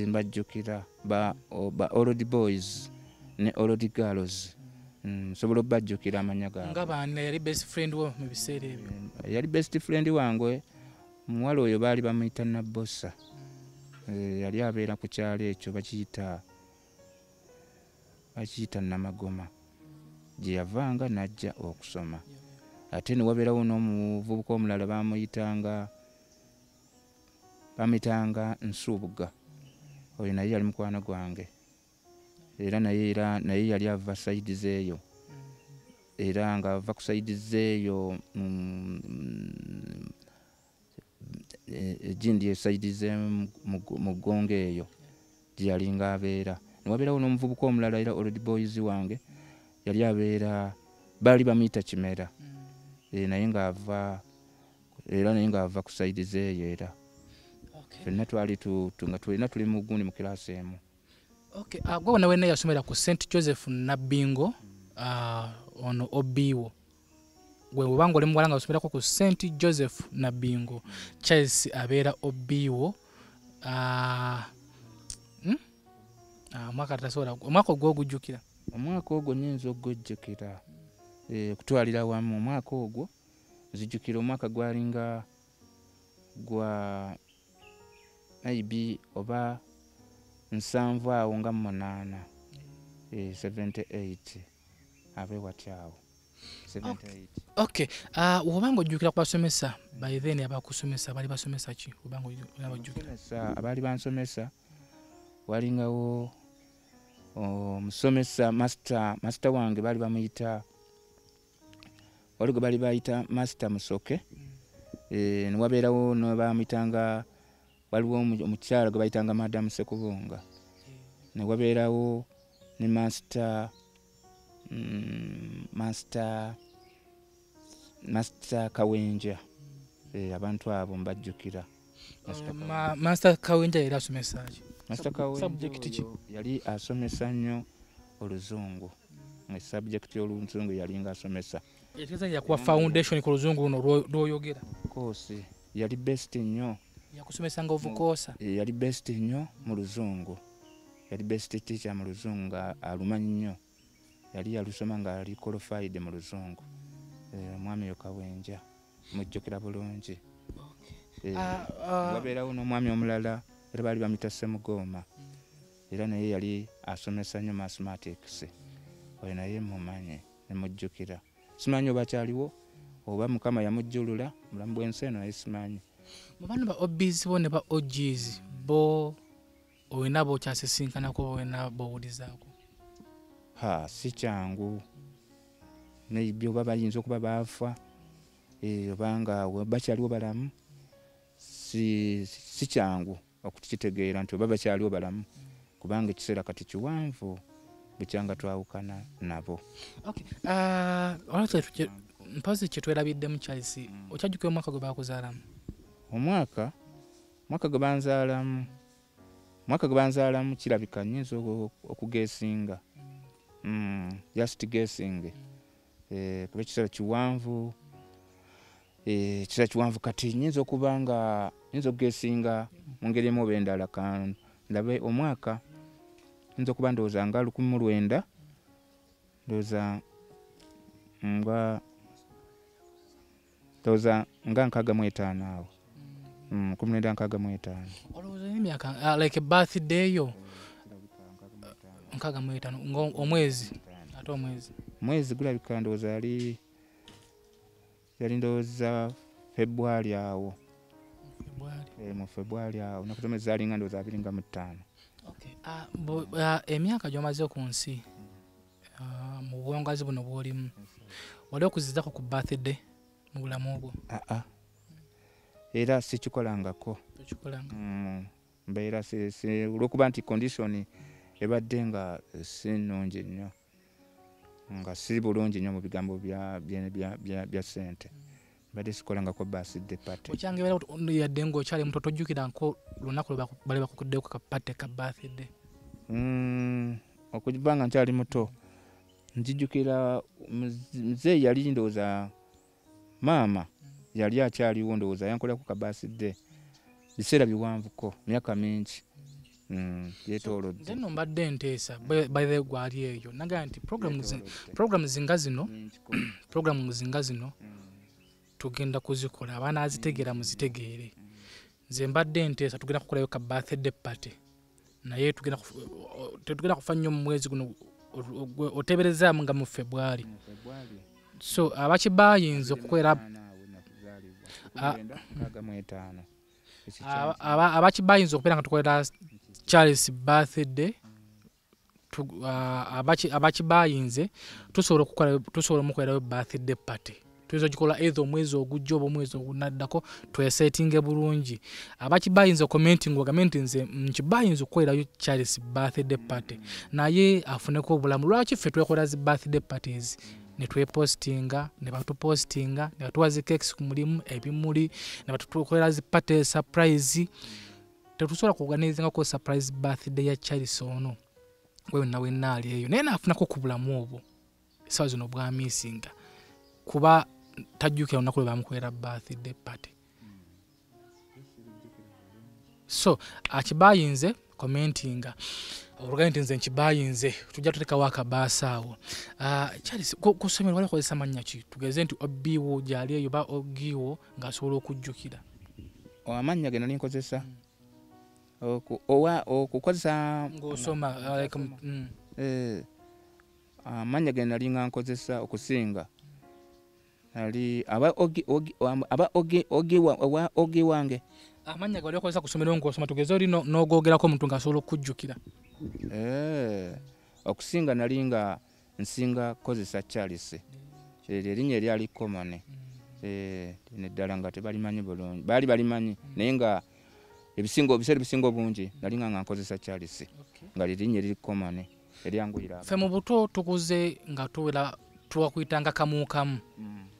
Speaker 2: mbajjukira ba old boys ne old girls. Nsobola obbajjukira amanya gaabwe.
Speaker 3: Nga baani yali best friend wo mu biseera ebyo?
Speaker 2: Yali best friend wange muwala oyo baali bamuyita Nabbosa. Yali abeera ku kyalo ekyo bakiyita Namagoma gye yavanga n'ajja okusoma. Ate ne wabeerawo n'omuvubuka omulala bamuyitanga Nsubuga. Oyo naye yali mukwano gwange era naye yali ava sayidi zeeyo era nga ava ku sayidi zeeyo egindi esayidi mu Ggongo eyo gye yali nga abeera. Ne wabeerawo n'omuvubuka omulala era old boys wange yali abeera baali bamuyita Kimera naye nga ava ku sayidi zeeyo era ffenna twali nga tulina tuli mu gundi mu kiraasi emu.
Speaker 3: Gwe wonna wenna yasomera ku St Joseph Nabbingo ono Obiwo. Gwe bwobanga oli muwala nga wasomerako ku St Joseph Nabbingo, Charles abeera Obiwo. Omwaka ogwo ogujjukira?
Speaker 2: Omwaka ogwo nnyinza ogujjukira kutwalira wamu. Omwaka ogwo nzijjukira omwaka gwalinga gwa maybe oba 7 awo nga 8 78 abe watyawo 78.
Speaker 3: Wobanga ojjukira ku basomesa by then abakusomesa baali basomesa ki? Wobanga ojjukira
Speaker 2: abaali bansomesa walingawo omusomesa master wange baali bamuyita waligo baali bayita Master Musoke. Ne wabeerawo bamuyitanga waliwo omukyala gwe bayitanga Madam Sekubunga. Ne wabeerawo ne Master Kawenja. Abantu abo mbajjukira.
Speaker 3: Master Kawenja yali asomesa ki?
Speaker 2: Master Kawenja yali asomesa nnyo Oluzungu. Subject y'Oluzungu yali nga asomesa.
Speaker 3: Ekitegeeza yakuwa foundation ku Luzungu luno lw'oyogera?
Speaker 2: Koosi yali best nnyo.
Speaker 3: Yakusomesanga ovukoosa?
Speaker 2: Yali best nnyo mu Luzungu. Yali best teacher mu Luzungu nga alumanyi nnyo. Yali yalusoma nga ali qualified mu Luzungu. Omwami oyo Kawenja mujjukira bulungi. Wabeerawo n'omwami omulala era baali bamuyita Ssemugoma era naye yali asomesa nnyo mathematics. Oyo naye mumanyi ne mujjukira. Simanyi oba kyaliwo oba Mukama yamujjulula mulamu bw'ensi eno naye simanyi.
Speaker 3: Mu baana ba OBs bo ne ba OGs bo olina bokyasisinkanako olina bowulizaako?
Speaker 2: Si kyangu maybe oba bayinza okuba baafa obanga bakyaliwo balamu si kyangu okukitegeera nti oba bakyaliwo balamu kubanga ekiseera kati kiwanvu bukyanga twawukana nabo.
Speaker 3: Mpozi kyetwerabiddemu Charles, okyajjukira omwaka gwe baakuzaalamu?
Speaker 2: Omwaka gwe banzaalamu kirabika nnyinza okugeesinga. Just guessing. Kuba ekiseera kiwanvu kati nnyinza okuba nga nnyinza okugeesinga mu ngeri emu oba endala. Ndabe omwaka nnyinza okuba ndowooza nga 1900 ndowooza nga 65 awo. 1965.
Speaker 3: Olowooza n'emyaka like birthday yo 65 omwezi ate omwezi
Speaker 2: gulabika ndowooza yali ndowooza February awo. Mu February awo nakutomeza zalinga ndowooza 25.
Speaker 3: Emyaka gy'omaze ku nsi mu bwongazi buno bw'olimu wali okuzizako ku birthday mu bulamu obwo?
Speaker 2: Era sikikolangako. Mbeera olw'okuba nti condition ebadde nga si nnungi nnyo nga si bulungi nnyo mu bigambo bya ssente. badde sikolangako birthday party.
Speaker 3: Okyange bera yadde ng'okyali muto tojjukira nko lunaku bali bakukuddeko ka party ka birthday.
Speaker 2: Okuba nga nkyali muto njijjukira muzeeyi yali ndowooza maama yali akyaliwo ndowooza yankolako ka birthday biseera biwanvuko myaka mingi yeetoolodde.
Speaker 3: Nze nno mbadde nteesa by the gwali eyo nagaa nti program zinga zino tugenda kuzikola abaana azitegeera muzitegeere. Nze mbadde nteesa tugenda kukolayo ka birthday party naye tetugenda kufa nnyo mu mwezi guno oteberezaamu nga mu February. So abakibayinza okukolera abakibayinza okubeera nga tukolera Charles birthday abakibayinze tusobola omukolerayo birthday party. Tuyinza gikola either omwezi ogujja oba omwezi ogunaddako twesettinge bulungi. Abakibayinza commenting bagambe nti nze nkibayinza okukolerayo Charles birthday party naye afuneko obulamu. Lwaki ffe twekola zi birthday parties ne twepostinga ne batupostinga ne batuwa zi cakes ku mulimu ebimuli ne batukolera zi party surprise. Tetusobola kuorganizingako surprise birthday ya Charles ono wenna ali eyo naye naafunako ku bulamu obwo essaawa zino bwa missinga kuba tajjukira olunaku lwe bamukolera birthday party. So akibayinze commentinga oluganda nti nze nkibayinze tujja tutekawo akabaasa awo. Charles ku ssomero wali kozesa mannya ki tugeze nti obbiwo gyali eyo ba ogiwo ng'asobola okujjukira?
Speaker 2: Amannya ge nali nkozesa okukozesa
Speaker 3: ng'osoma
Speaker 2: amannya ge nali nga nkozesa okusinga ali ogi wange.
Speaker 3: Amannya ge wali okozesa ku ssomero ng'osoma tugeze oli n'ogoogerako omuntu ng'asobola okujjukira?
Speaker 2: Okusinga nali nga nsinga kozesa Charles. Erinnya eryali common neddala nga tebalimanyi bulungi baali balimanyi naye nga ebiseera ebisinga obungi nali nga nkozesa Charles nga lirinya eriri common eryanguyira.
Speaker 3: Ffe mu buto tukuze nga tuwera tuwakuyitanga kamukamu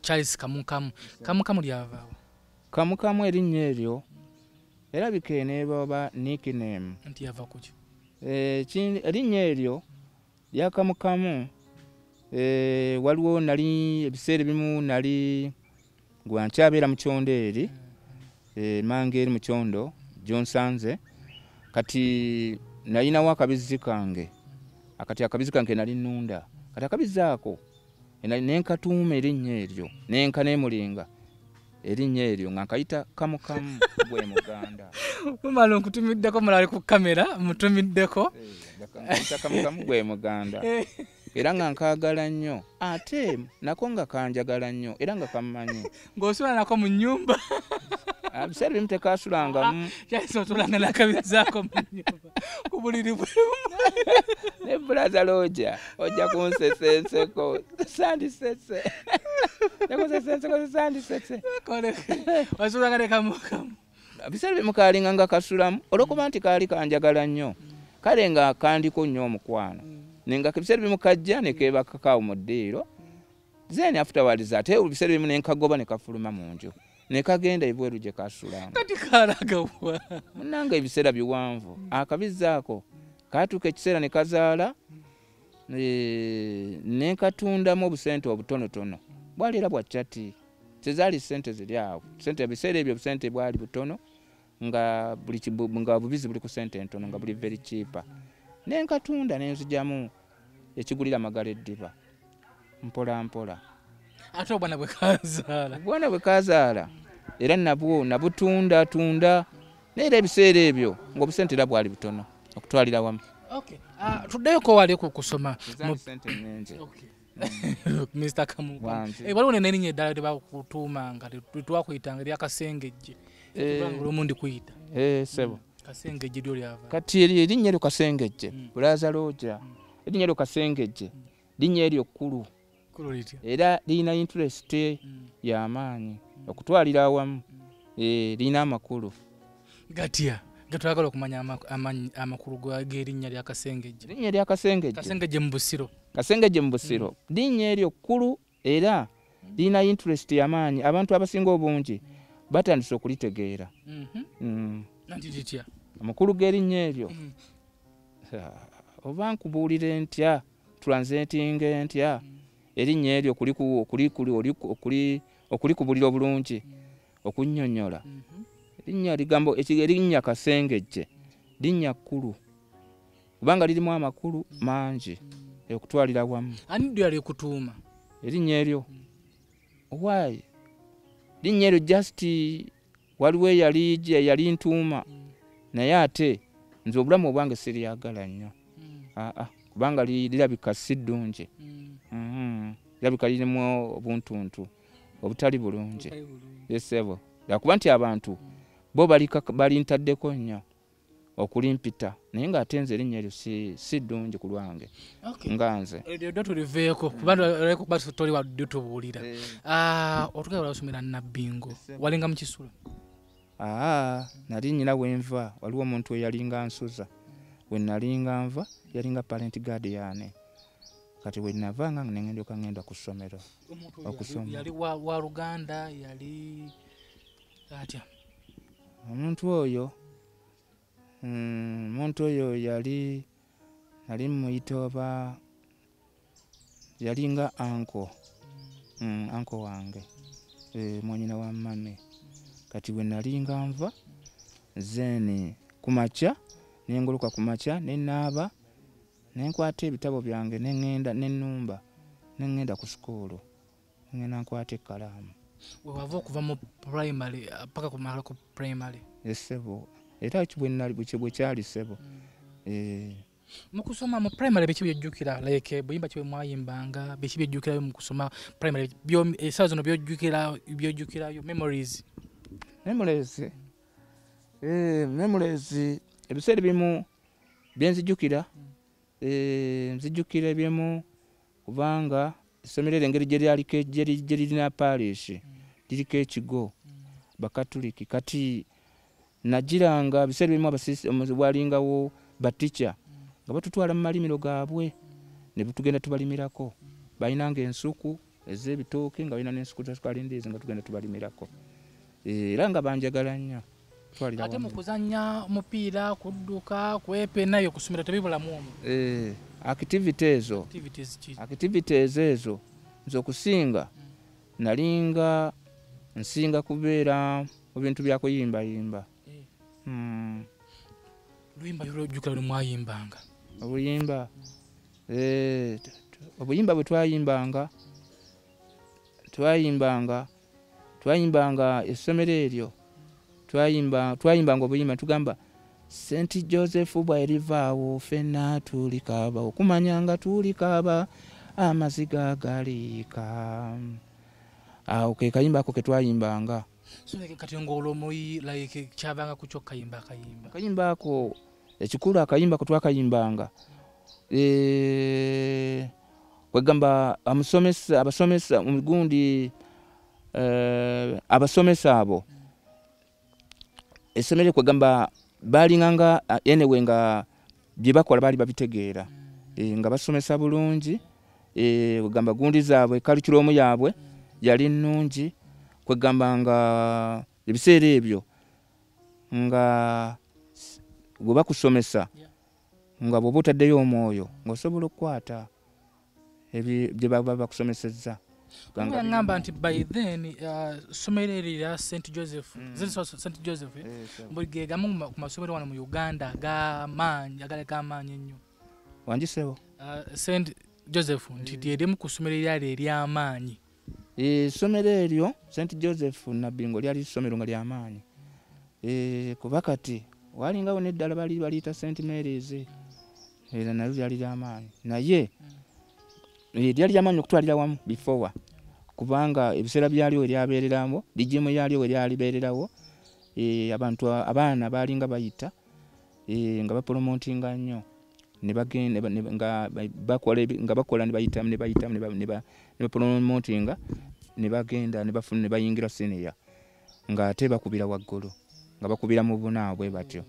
Speaker 3: Charles kamukamu lyavaawo?
Speaker 2: Kamukamu erinnya eryo erabika eneeba nickname
Speaker 3: nti yava kuki?
Speaker 2: Erinnya eryo lya kamukamu waliwo nali ebiseera ebimu nali gwankyabeera mu kyondo eri mange eri mu kyondo gyonsanze kati nalinawo akabizi kange akabizi kange nali nnunda kati akabizi ako nenkatuuma erinnya eryo nenka nemulinga erinnya eryo nga nkayita kamukamu gwe muganda.
Speaker 3: Mumala nkutumiddeko mulali ku kamera mutumiddeko
Speaker 2: nkayita kamukamu gwe muganda era nga nkaagala nnyo ate nako nga kanjagala nnyo era nga kammanyi
Speaker 3: ng'osula nako mu nnyumba.
Speaker 2: Biseera bimu tekasulangamu
Speaker 3: otulanga nakabizaako mu nnyumba ku buliri bwemu
Speaker 2: ne bulaza looja ojja kunsesenseko sandisese nekosesenseko sandisese
Speaker 3: wasulanga ne kamukamu.
Speaker 2: Biseera bimu kaalinga nga kasulamu olwokuba nti kaali kanjagala nnyo kale nga kandiko nnyo omukwano nenga biseera bimu kajja ne keebakakaawo mu ddiiro then afterwards ate biseera bimu nenkagoba ne kafuluma mu nju ne kagenda ebweru gye kasulanga
Speaker 3: kati kalagawa
Speaker 2: munnanga ebiseera biwanvu akabizi ako kaatuuka ekiseera ne kazaala ne katundamu obusente obutonotono bwali era bwa chati tezaali sente ziri awo sente ebiseera ebyo obusente bwali butono nga bubizi buli ku sente entono nga buli very cheap nenkatunda nenzigyamu ekigulira magala eddiba mpola mpola
Speaker 3: ate obwana bwe kazaala
Speaker 2: era nabwo nabutunda naye ebiseera ebyo ng'obusente era bwali butono okutwalira wamu.
Speaker 3: Tuddeyoko wali kusoma Mr. Kamu waliwo nerinnya eddala lyebakutuuma nga twakuyitanga eryakasengejje olumu ndi kuyita
Speaker 2: sebo
Speaker 3: kasengejje lyo lyava
Speaker 2: kati erinnya eryo kasengejje bulaza looja erinnya eryo kasengejje linnya eryo kkulu era lirina interest y'amaanyi okutwalira awamu lirina amakulu
Speaker 3: gatya gatwagala okumanya amakulu g'erinnya lya kasengejje.
Speaker 2: Erinnya lya kasengejje
Speaker 3: kasengejje mu busiro
Speaker 2: linnya eryo kkulu era lirina interest y'amaanyi abantu abasinga obungi batandise okulitegeera
Speaker 3: nanti litya
Speaker 2: amakulu g'erinnya eryo oba nkubuulire ntya translatinge ntya erinnya eryo okulikubulira obulungi okunnyonnyola erinnya kasengejje linnya kkulu kubanga lirimu amakulu mangi okutwalira wamu.
Speaker 3: Ani ddyo yali kutuuma
Speaker 2: erinnya eryo why linnya eryo just waliwo yali ntuuma naye ate nze obulamu obwange siryagala nnyo kubanga lirabika si ddungi lirabika lirimu obuntuntu obutali bulungi yesebo lwakuba nti abantu bo balintaddeko nnyo okulimpita naye ng'ate nze erinnya eryo si ddungi ku lwange nga nze
Speaker 3: eryo tuliveeko kubanga toli wadde tubuulira otugenda walasomera Nabbingo walinga mu Kisulo nali nnyina wenva waliwo omuntu eyalinga nsuza we nalinga nva yalinga parent guardian kati we navanga ngenda ku ssomero okusoma yali wa Luganda yali atya
Speaker 2: omuntu oyo yali muyita oba yalinga anko wange mwanyina wa mame kati we nalinga nva zeni kumakya nengoloka kumakya nenaaba nenkwata ebitabo byange nenumba nengenda ku sukulu ngenda nkwata ekkalaamu
Speaker 3: wewava okuva mu primary paka kumala ku primary
Speaker 2: esebo era bwe kyali sebo
Speaker 3: mukusoma mu primary biki byojjukira like buyimba kye mwayimbanga biki byojjukirayo mu kusoma primary esawa zino byojjukirayo memories
Speaker 2: ebiseera ebimu byenzijjukira nzijjukira ebyemu kubanga essomero eryo engeri gye lirina parish liriko ekigo bakatuliki kati nagiranga biseera ebimu walingawo batica nga batutwala mu malimiro gaabwe ne tugenda tubalimirako balinanga ensuku ez'ebitooke nga balina n'ensuku z'akalindiizi nga tugenda tubalimirako era nga banjagala nnyo
Speaker 3: ate mu kuzannya omupiira kudduka kwepenayo kusomera tebibulamu omwo
Speaker 2: activities ezo nze okusinga nalinga nsinga kubeera mu bintu bya kuyimbayimba
Speaker 3: luyimba lwojjukira lwemwayimbanga
Speaker 2: obuyimba bwe twayimbanga essomero eryo twayimbanga obuyimba tugamba St. Joseph bw'erivaawo ffenna tulikaaba okumanyanga tulikaaba amaziga galiika awo ke kayimba ako ke twayimbanga
Speaker 3: kati ng'olomoyi like kyavanga ku kyo
Speaker 2: kayimba ako ekikulu akayimba ko twakayimbanga kwegamba abasomesa mu gundi abasomesa abo essomero kwegamba balinganga enewe nga bye bakola baali babitegeera nga basomesa bulungi kwegamba gundi zaabwe curriculum yaabwe yali nnungi kwegamba nga ebiseera ebyo nga gwe bakusomesa nga bw'oba otaddeyo omwoyo ng'osobola okukwata bye baba bakusomesezza
Speaker 3: ngamba nti by then somero eryo St. Joseph ge gamu ku masomero wano mu Uganda agamaanyi ennyo
Speaker 2: wangisebo
Speaker 3: St. Joseph nti lyerimu ku ssomero eryali ery'amaanyi
Speaker 2: essomero eryo St. Joseph Nabbingo lyali ssomero nga ly'amaanyi kuba kati walingawo n'eddala baliyita St. Mary's era nalyo lyali ly'amaanyi naye lyali ly'amaanyi okutwalira wamu before kubanga ebiseera byaliwo eryabeereramu ligimu yaliwo eryalibeererawo abaana balinga bayita nga bapromotinga nnyo nga bakola ne bapromotinga ne bagenda ne bayingira senior nga ate bakubira waggulu nga bakubira mu bunaabwe batyo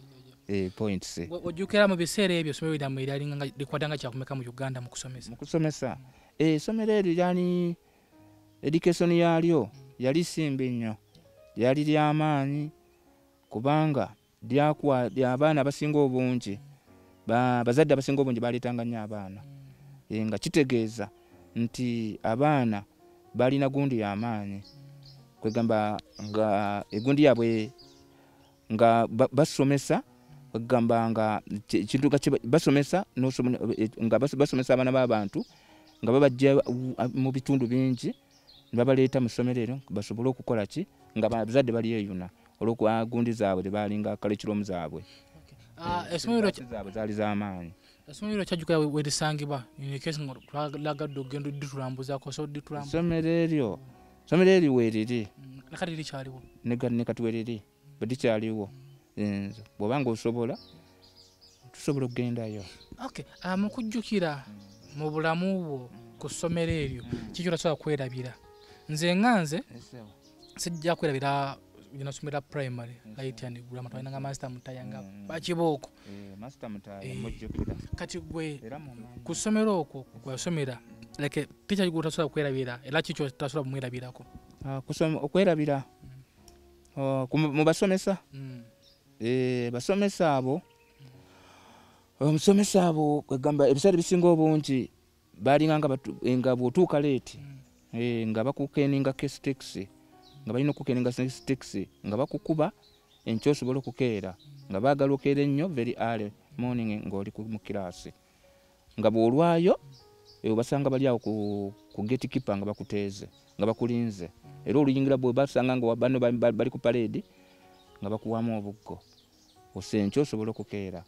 Speaker 2: points
Speaker 3: ojjukira mu biseera ebyo essomero lyammwe eryalinga likwatanga kyakumeka mu Uganda mu kusomesa
Speaker 2: essomero eryo lyali education yalyo yali simbi nnyo, lyali ly'amaanyi kubanga abaana abasinga obungi bazadde abasinga obungi baleetanga nnyo abaana nga kitegeeza nti abaana balina gundi y'amaanyi kwegamba nga egundi yaabwe nga basomesa kwegamba nga kintu basomesa nga basomesa abaana b'abantu nga babajja mu bitundu bingi ne babaleeta mu ssomero eryo basobole okukola ki nga bazadde baliyeyuna olw'okuba gundi zaabwe tebalinga curriculum zaabwe
Speaker 3: essomero
Speaker 2: zaabwe zaali z'amaanyi.
Speaker 3: Essomero kyajjuka we lisangibwa nekesi nga twalagadde ogenda odditulambuzaako so odditulambuza
Speaker 2: essomero eryo weeriri
Speaker 3: nakati likyaliwo
Speaker 2: ne kati weeriri bwe likyaliwo bw'obanga osobola tusobola okugendayo.
Speaker 3: Mu kujjukira mu bulamu bwo ku ssomero eryo kiki otasobola kwerabira? Nze sijja kwerabira nasomera primary light and grammar twalina master mutayanga bakibooko
Speaker 2: master mutaya mujjukira
Speaker 3: kati gwe ku ssomero okwo gwasomera like teacher gwe otasobola kwerabira era kiki otasobola kumwerabirako?
Speaker 2: Okwerabira mu basomesa basomesa abo omusomesa abo kwegamba ebiseera bisinga obungi balinga nga bw'otuuka leeti nga bakukeninga kesiteksi nga balina okukeninga kesiteksi nga bakukuba enkya osobola okukeera nga baagala okeera ennyo very early morning ng'oli mu kiraasi nga bw'olwayo obasanga bali awo ku gatekeeper nga bakuteeze nga bakulinze era oluyingira bwe basanga nga bano bali ku parade nga bakuwamu obuggo osenkya osobola okukeera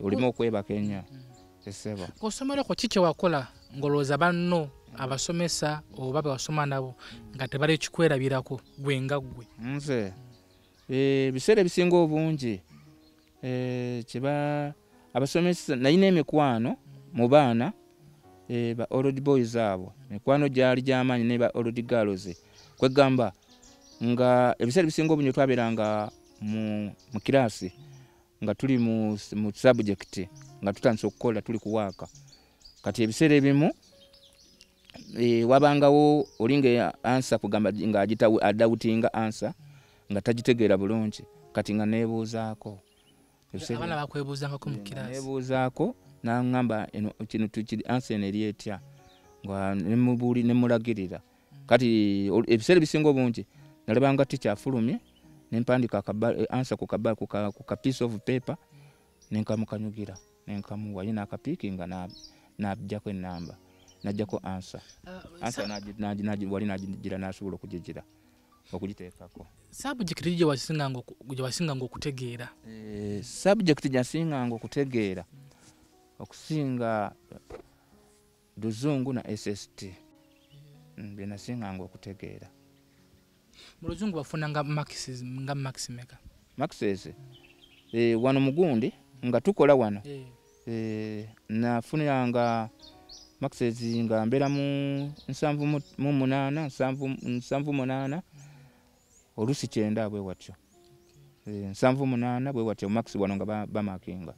Speaker 2: olimu okwebaka ennyo esebo.
Speaker 3: Ku ssomero ko kiki wakola ng'olowooza banno abasomesa oba bewasoma nabo nga tebali kikwerabirako gwe nga ggwe?
Speaker 2: Nze ebiseera ebisinga obungi abasomesa nalina emikwano mu baana ba old boys abo mikwano gyali gy'amaanyi ne ba old girls kwegamba nga ebiseera ebisinga obungi twabeeranga mu kiraasi nga tuli mu subject nga tutandise okukola tuli kuwaaka kati ebiseera ebimu wabangawo olinga answer kugamba nga adawutinga answer nga tagitegeera bulungi kati nga neebuuzaako
Speaker 3: abaana bakwebuuzangako mu kiraasi
Speaker 2: neebuuzaako naŋŋamba kino answer eno eri etya nga nemulagirira kati ebiseera ebisinga obungi nalabanga tikyafulumye nempandika answer ku ka piece of paper nenkamukanyugira nenkamuwa ye n'akapiikinga n'ajjako ennamba najjako answer wali nagigira n'asobola okugigira okugiteekako.
Speaker 3: Subject gye wasinganga okutegeera?
Speaker 2: Subject gyasinganga okutegeera okusinga Luzungu na SST bye nasinganga okutegeera.
Speaker 3: Mu Luzungu bafunanga maxes nga maximeka?
Speaker 2: Maxes wano mugundi nga tukola wano nafuniranga maxes nga mbeera mu 7 olusi 9 bwe watyo 7 bwe watyo max wano nga bamakinga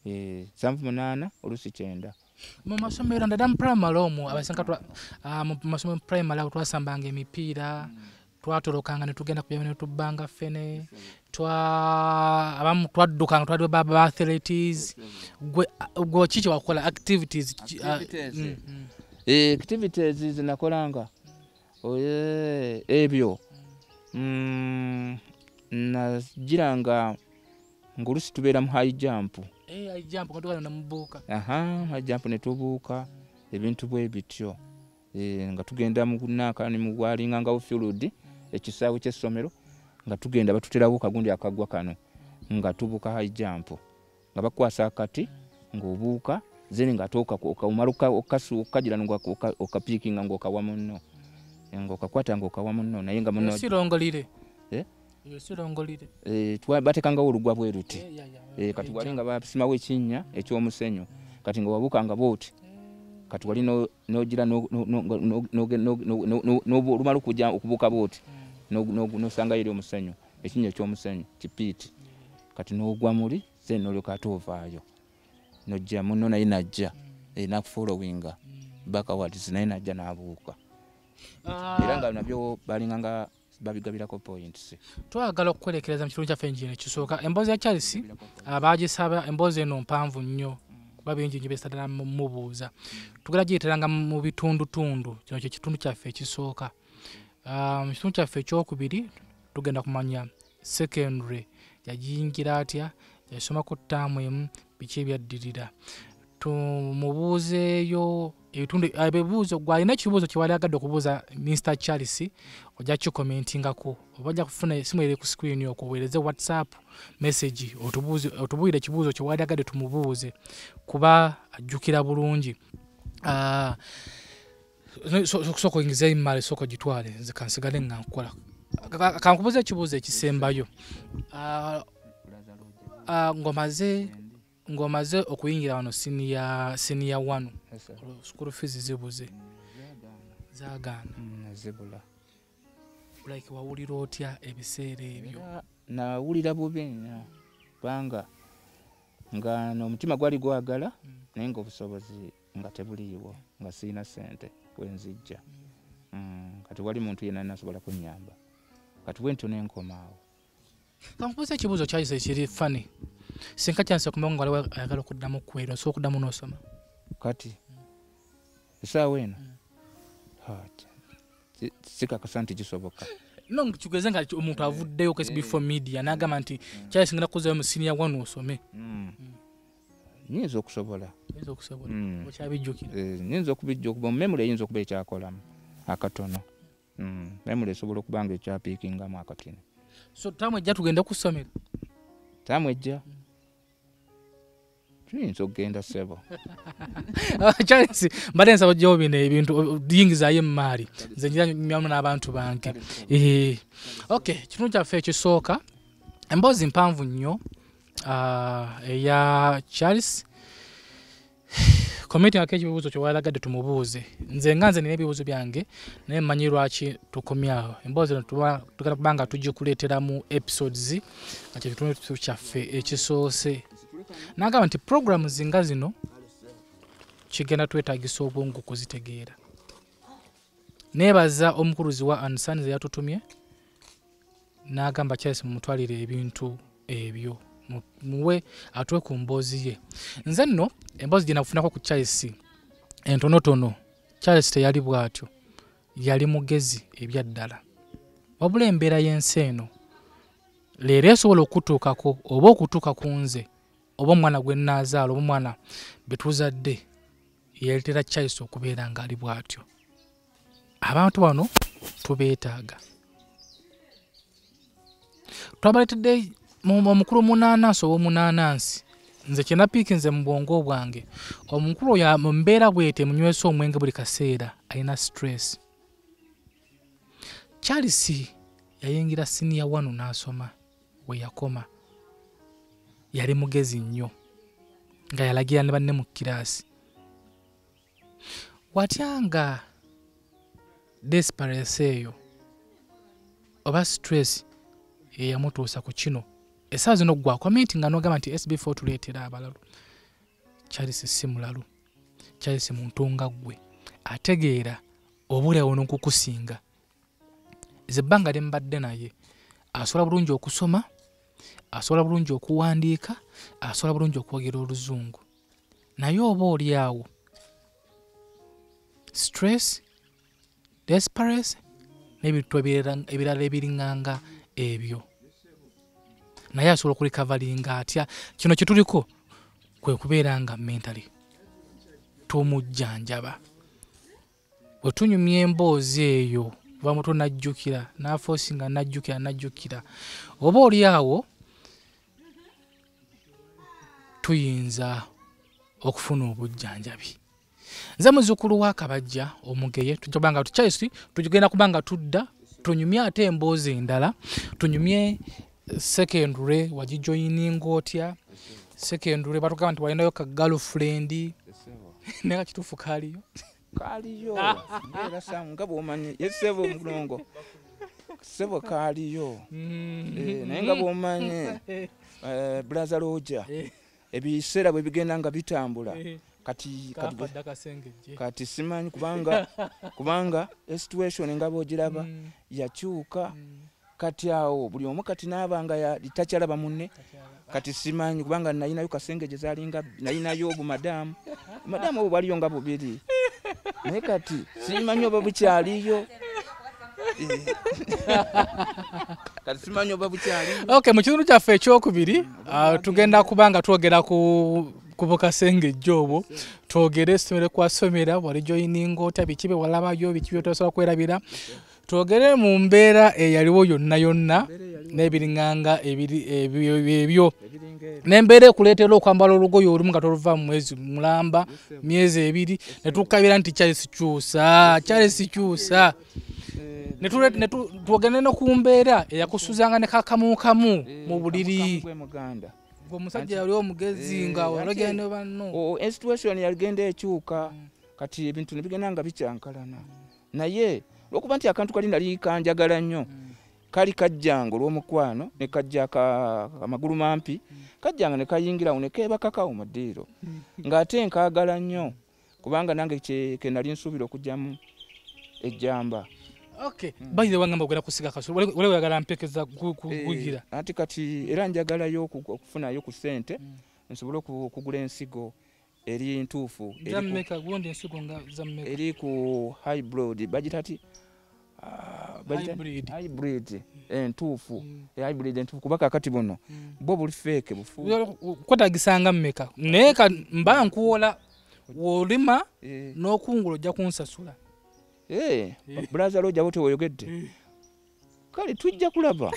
Speaker 2: 7 olusi 9.
Speaker 3: Mu masomero ndada mu primary omwo abasinga mu masomero primary awo twasambanga emipiira twatolokanga ne tugenda kuyaba ne tubbanga fene abamu twaddukanga twali ba athletics gwe kiki wakola activities
Speaker 2: activities zinakolanga ebyo najiranga ngolusi tubeera mu high jump
Speaker 3: high jump nga namubuuka
Speaker 2: high jump ne tubuuka ebintu bwe bityo nga tugenda mu kunaaka ne mu walingangawo field ekisaawe ky'essomero nga tugenda batuterawo kagundi akagwa kano nga tubuuka high jump nga bakwasa akati ng'obuuka zeni nga tooka okamala okagira okapiikinga ng'okawa munno ng'okakwata ng'okawa munno naye nga munno
Speaker 3: sirongolire
Speaker 2: batekangawo olugwa bwe ruti kati wali nga basimawo ekinnya eky'omusenyu kati nga wabuukanga bwoti kati wali n'ogira olumala okubuuka bwoti n'osanga eri omusenyu ekinnya eky'omusenyu kipiiti kati n'ogwa muli zeni n'olyoka ate ovaayo n'ojja munno naye najja n'akufollowinga backwards naye najja n'abuuka era nga nabyo balinganga babigabirako points.
Speaker 3: Twagala okwerekereza mu kitundu kyaffe enjini ekisooka emboozi ya Charles baagisaba emboozi eno mpanvu nnyo kuba bingi nnyo beesadala mubuuza tugenda giyiteranga mu bitundutundu kino kye kitundu kyaffe ekisooka mu kitundu kyaffe ekyokubiri tugenda kumanya secondary yagiyingira atya yasomako ttaamu emu biki ebyaddirira tumubuuzeeyo ebibuuzo gwalina ekibuuzo kyewali agadde okubuuza Mr. Charles ojja kikomentingako oba ojja kufuna esimu eri ku screen okwo weereze WhatsApp message otubuulire ekibuuzo kyewali agadde tumubuuze kuba ajjukira bulungi soko oyingiza imali soko gitwale nze kansigale nga nkola kankubuuza ekibuuzo ekisembayo ngomaze okuyingira wano senior 1 school fees zibuze zagaana
Speaker 2: zibula
Speaker 3: like wawulira otya ebiseera ebyo
Speaker 2: nawulira bubi nnyo kubanga nga n'omutima gwali gwagala naye nga obusobozi nga tebuliiwo nga sirina ssente wenzijja kati wali muntu yenna nasobola kunnyamba kati bwe ntyo nenkomaawo
Speaker 3: kankubuuza ekibuuzo kyayise kiri fani sinka kyanse kumanya nga waliwo ayagala okuddamu kwero so okuddamu n'osoma
Speaker 2: kati esaawa eno sikakasa nti kisoboka
Speaker 3: no kigeze nga omuntu avuddeyo ku SB4 Media n'agamba nti kyayisingana kuzayo mu senior 1 osome
Speaker 2: nyinza okusobola
Speaker 3: okyabijjukira
Speaker 2: nyinza okubijjukira mu memory eyinza okuba ekyakolamu akatono memory esobola okuba nga ekyapiikingamu akatini
Speaker 3: so tamu ejja tugenda kusomera
Speaker 2: tamu ejja tuyinza okugenda sebo
Speaker 3: Charles mbadde nsaba ojjawo bino ebintu diyingizayo emaali nze njira nyamu n'abantu bange okay kitundu kyaffe ekisooka emboozi mpanvu nnyo eya Charles komiti yake ekibuuzo kyewalagadde tumubuuze nze nina ebibuuzo byange naye mmanyi lwaki tukomyawo emboozi tugenda kuba nga tugikuleetera mu episodes nga kyekitundu kyaffe ekisoose n'agamba nti programu zinga zino kigenda twetaagisa obwongo kuzitegeera neebaza omukuluzi wa Ansans yatutumye n'agamba Charles mumutwalire ebintu ebyo muwe atwe ku mboozi ye nze nno emboozi gye nakufunako ku Charles entonotono Charles teyali bw'atyo yali mugezi ebyaddala wabula embeera y'ensi eno leero esobola okutuukako oba okutuuka ku nze oba omwana gwe nnaazaala oba omwana betuzadde yeetera Charles okubeera ng'ali bw'atyo abantu bano tubeetaaga twabaleetedde omukulu munanansi ow'omunanansi nze kye napiikinze mu bwongo bwange omukulu oyo mu mbeera bwete munywesa omwenge buli kaseera alina stress Charles yayingira senior 1 n'asoma we yakoma yali mugezi nnyo nga yalagira ne banne mu kiraasi watyanga desperate eyo oba stress eyamutuusa ku kino essaawa zino gwa komenti nga n'ogamba nti SB4 tuleetera abalalu Charles si mulalu Charles muntu nga ggwe ategeera obuleawo n'okukusinga ebbanga lye mbadde naye asobola bulungi okusoma asobola bulungi okuwandiika asobola bulungi okwogera oluzungu naye oba oli awo stress desperate n'ebintu ebirala ebiringanga ebyo naye asobola okulikavalinga atya kino kye tuliko kwe kubeera nga mentally tumujjanjaba bwe tunyumya emboozi eyo oba muto najjukira n'afoosinga najjukira oba oli awo tuyinza okufuna obujjanjabi nze muzzukulu wa Kabajja omugeye tujja nga Charles tugenda kuba nga tudda tunyumye ate emboozi endala tunyumye secondary wagijoyininga otya secondary batugamba nti walinayo ka girlfriend naye kituufu kaaliyo
Speaker 2: era sanga bw'omanyi yesebo mulongo sebo kaaliyo naye nga bw'omanyi brother Roger ebiseera bwe bigenda nga bitambula kati simanyi kubanga situation nga bw'ogiraba yakyuka kati awo buli omu kati n'abanga takyalaba munne kati simanyi kubanga nalinayo kasengejje zalinga nalinayo obumadamu obwo bwaliyo nga bubiri naye kati simanyi oba bukyaliyo kati simanyi oba bukyaliyo.
Speaker 3: Okay, mu kitundu kyaffe ekyokubiri tugenda kubanga twogera ku bukasengejje obwo twogere essomero kwasomera wali joyininga ota biki bye walabayo biki byotosobola kwerabira twogere mu mbeera eyaliwo yonna n'ebiriŋŋanga ebyo n'embeera ekuleetera okwambala olugoye olumu nga toluva mu mwezi mulamba myezi ebiri ne tukabira nti Charles kyusa twogere no ku mbeera eyakusuzanga ne kakamukamu mu buliri omusajja yali omugezi nga ologende banno
Speaker 2: situation yagenda ekyuka kati ebintu nebigenda nga bikyankalana naye lwokuba nti akantu kali nali kanjagala nnyo kali kajjanga olw'omukwano ne kajja amagulu mampi kajjanga ne kayingira ne keeba kakao mu ddiiro ng'ate nkaagala nnyo kubanga nange ke nali nsuubira okujjamu ejjamba.
Speaker 3: Okay, bayize wangamba ogenda kusiga kasolo wale oyagala mpekeza kugira
Speaker 2: ati kati era njagalayo okufunayo ku ssente nsobole okugula ensigo eri ntuufu eri ku hybrid bagitati hybrid entuufu hybrid entuufu kuba kakati buno bo buli fake bufu
Speaker 3: kwetagisanga mmeka naye mba nkuwola wolima n'okungula ojja kunsasula.
Speaker 2: Brother Roger wote woyogedde kale tujja kulaba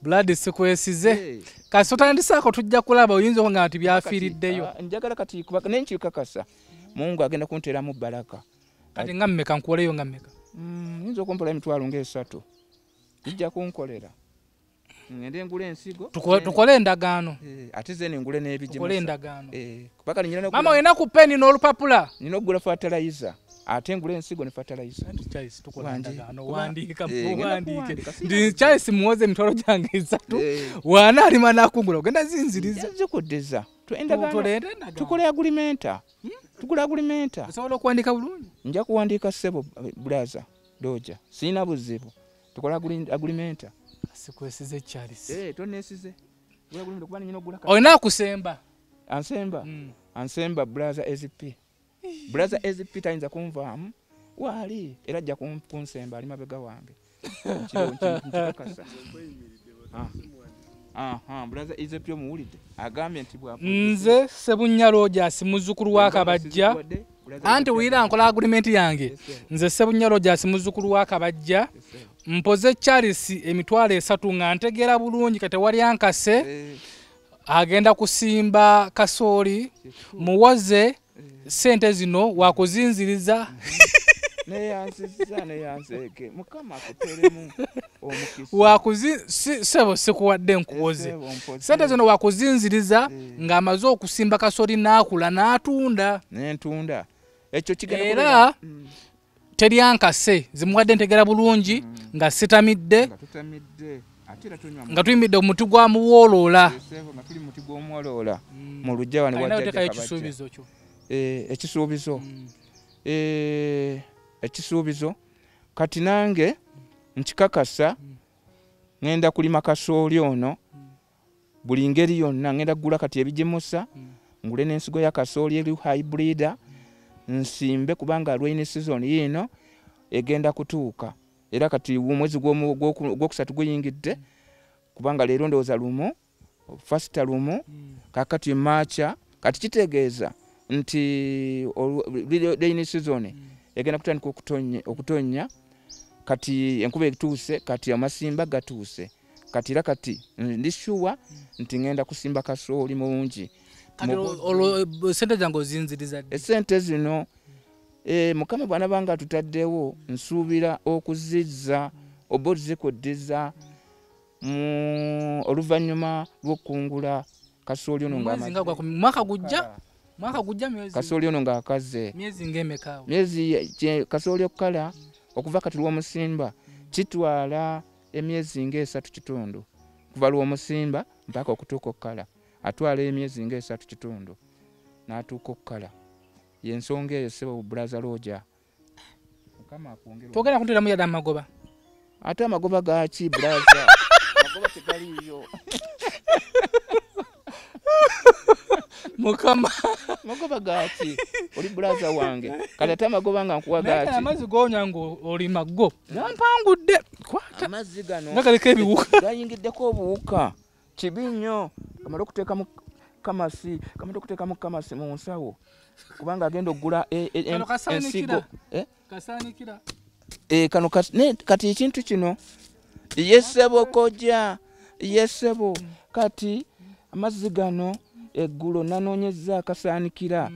Speaker 3: blood sikwesize kasi otandisako tujja kulaba oyinza nga nti byafiiriddeyo
Speaker 2: njagala kati kuba nenkikakasa Mungu agenda kunteramu baraka
Speaker 3: kati nga mmeka nkuwoleyo nga mmeka
Speaker 2: nyinza okumpola emitwalo ng'esatu ijja kunkolera ngende ngule ensigo
Speaker 3: tukole endagaano
Speaker 2: ate ze ngule n'ebijimusa
Speaker 3: tukole endagaano
Speaker 2: kubaka nyina
Speaker 3: mama oyina ku peni n'olupapula
Speaker 2: nina okugula fertilizer ate ngule ensigo ne fertilizer
Speaker 3: wandike ndi Charles muwoze emitwalo gyange esatu wana alima nakungula ogenda zinziriza
Speaker 2: zikuddeza tukole agreementa
Speaker 3: osobola okuwandiika bulungi
Speaker 2: nja kuwandiika ssebo brother Doja sina buzibu tukole agreementa
Speaker 3: sikwesize Charles
Speaker 2: tonesize
Speaker 3: olina kusemba
Speaker 2: ansemba brother SB tayinza kunvaamu waali era ajja kunsemba ali mabega wange nkikakasa brother SB omuwulidde agambye nti
Speaker 3: nze Ssebunya Rogers muzzukulu wa Kabajja anti wulira nkola agreement yange nze Ssebunya Rogers muzzukulu wa Kabajja mpoze Charles emitwalo 3 nga ntegeera bulungi kati wali ankase agenda kusimba kasooli muwoze sente zino wakuzinziriza
Speaker 2: neyanzeke mukama akuteremu
Speaker 3: omukisi sebo sikuwadde nkuwoze sente zino wakuzinziriza ng'amaze okusimba kasooli n'akula n'atunda
Speaker 2: n'entunda ekyo kigenda
Speaker 3: era teryankase zimuwadde ntegera bulungi nga sitamidde nga tuyimidde mu muti gwa muwooloola
Speaker 2: mu lujja wano ekisuubizo kati nange nkikakasa ngenda kulima kasooli ono buli ngeri yonna ngenda kugula kati ebijimusa ngule n'ensigo ya kasooli eri hybrid nsimbe kubanga rainy season yino egenda kutuuka era kati omwezi gwokusatu guyingidde kubanga leero ndowooza lumu first lumu kakati macha kati kitegeeza nti rainy season egenda kutandika okutonya kati enkuba etuuse kati amasimba gatuuse kati era kati ndishuwa nti ngenda kusimba kasooli mungi
Speaker 3: sente zange ozinziriza
Speaker 2: esente zino mukama bwana banga tutaddewo nsuubira okuzizza oba ozikuddiza oluvannyuma lw'okungula kasooli ono
Speaker 3: mwaka gujja
Speaker 2: kasooli ono ng'akaze
Speaker 3: myezi ng'emeka
Speaker 2: myezi kasooli okukala okuva kati lw'omusimba kitwala emyezi nga 3.5 kuva lw'omusimba mpaka okutuuka okukala atwala emyezi nga 3.5 n'atuuka okukala yensonga eyo ssebo bulaza looja mukama akwongera
Speaker 3: togenda kunteramu yadde amagoba
Speaker 2: ate amagoba gaki bulaza amagoba tegaliiyo
Speaker 3: mukama
Speaker 2: magoba gaki oli bulaza wange kati ate amagoba nga nkuwa gaki
Speaker 3: amazzi gonya ngo oli mago nampangudde kwata
Speaker 2: amazzi gano
Speaker 3: nagaleka ebiwuka
Speaker 2: gayingiddeko obuwuka kibi nnyo kamala okuteekamu kamasi mu nsawo kubanga agenda okugula ensigo
Speaker 3: kasaanikira
Speaker 2: kano kati ekintu kino yessebo kojja yessebo kati amazzi gano eggulo nanoonyeza akasaanikira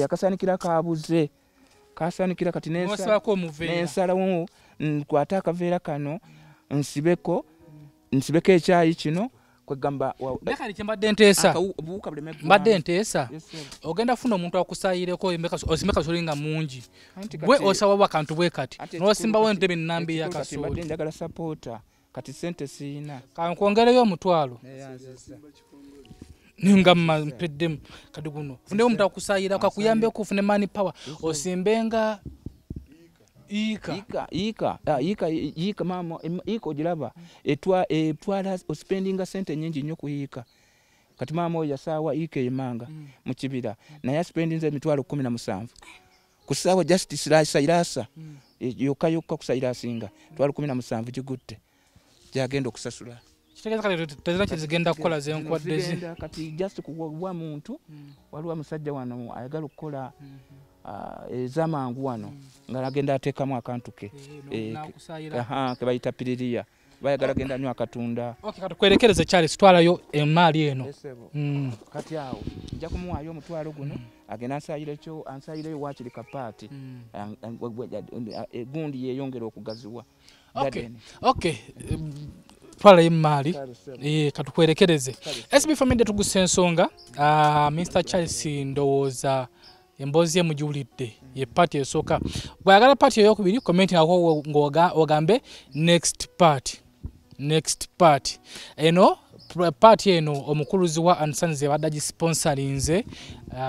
Speaker 2: akasaanikira kabuze kasaanikira kati nensalawo nkwate akaveera kano nsibeko ekyayi kino kwegamba
Speaker 3: mbadde nteesa ogenda funa omuntu akusayireko osimbe kasooli nga mungi gwe osawawo akantu bwe kati n'osimbawo entebe nnambi ya kasooli
Speaker 2: njagala sapoota kati sente siina
Speaker 3: kankwongereyo omutwalo ninga mpeddemu kati guno fundewo omuntu akusayira kakuyambeko ofune money power osimbenga Ika mama ogiraba etwala ospendinga sente nyingi nnyo kuyiika kati mama oyo yasaawa ika emanga mu kibira naye aspendinze emitwalo 17 ku ssaawa justice sayirasa yokka kusayirasinga mitwalo 17 gigutte gyagenda okusasula kitegeeza kati tezina kyezigenda kukola zenkwaddezi
Speaker 2: kati just kuwa muntu waliwo musajja wano ayagala okukola ezamangu wano nga agenda ateekamu akantu ke kebayita piririya bayagala genda nnyo akatunda
Speaker 3: tukwerekereze Charles twalayo emaali eno
Speaker 2: kati awo nja kumuwaayo omutwalo guno agenda ansayireyo wakiri kapaati gundi yeyongera okugaziwa twalayo emaali katukwerekereze SB4 Media Tuggussa Enssonga Mr. Charles ndowooza emboozi ye mugiwulidde ye party esooka bw'ayagala party eyokubiri comment nako ogambe next part eno party eno omukuluzi wa Ansans yabadde agisponsorinze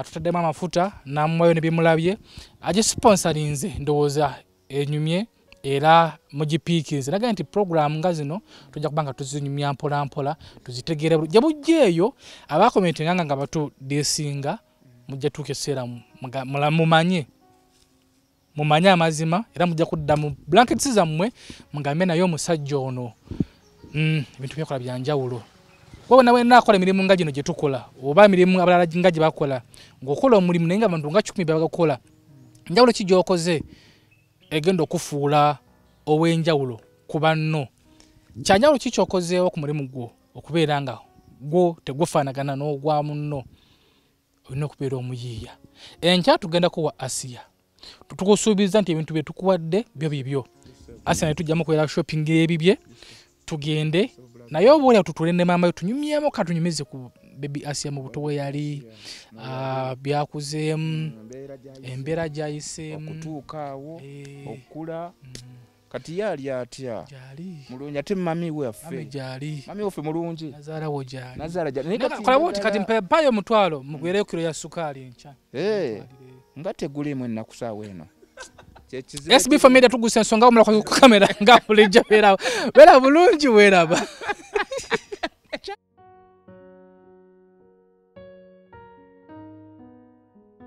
Speaker 2: tutaddemu amafuta namwayo ne bimulabye agisponsorinze ndowooza enyumye era mugipiikirize naga nti program nga zino tujja kubanga tuzinyumya mpola tuzitegeere bulungi bujjeeyo abakomentinganga nga batudesinga mujja tuuka ekiseera mumanye amazima era mujja kudda mu blankets zammwe mugambe naye omusajja ono ebintu byakola byanjawulo wowe nawe naakola emirimu nga gino gye tukola oba emirimu abalala nga gye bakola ng'okola omulimu naye nga abantu nga 10 bagakola njawulo ki gy'okoze egenda okufuula ow'enjawulo ku banno kyanjawulo ki ky'okozeewo ku mulimu gwo okubeera nga gwo tegufaanagana n'ogwa munno olina okubeera omuyiiya enkya tugenda kuwa Asia tukusuubiza nti ebintu bye tukuwadde byo Asia ne tujjamu kubeera shopping ebibye tugende naye oba oli tutule ne maama yo tunyumyemu katunyumize ku baby Asia mu buto we yali byakuzeemu embeera gy'ayiseemu okutuukaawo okula kati yali atya mulungi ate mami waffe mami waffe mulungi
Speaker 3: nazaalawo gyali
Speaker 2: nazaala
Speaker 3: kati mpayo omutwalo mugwereyo kiro ya sukaali enkya
Speaker 2: nga tegulimu ennaku saawa eno
Speaker 3: SB4 Media Tuggussa Enssonga omulala ku kamera nga bulijjo beera bulungi weeraba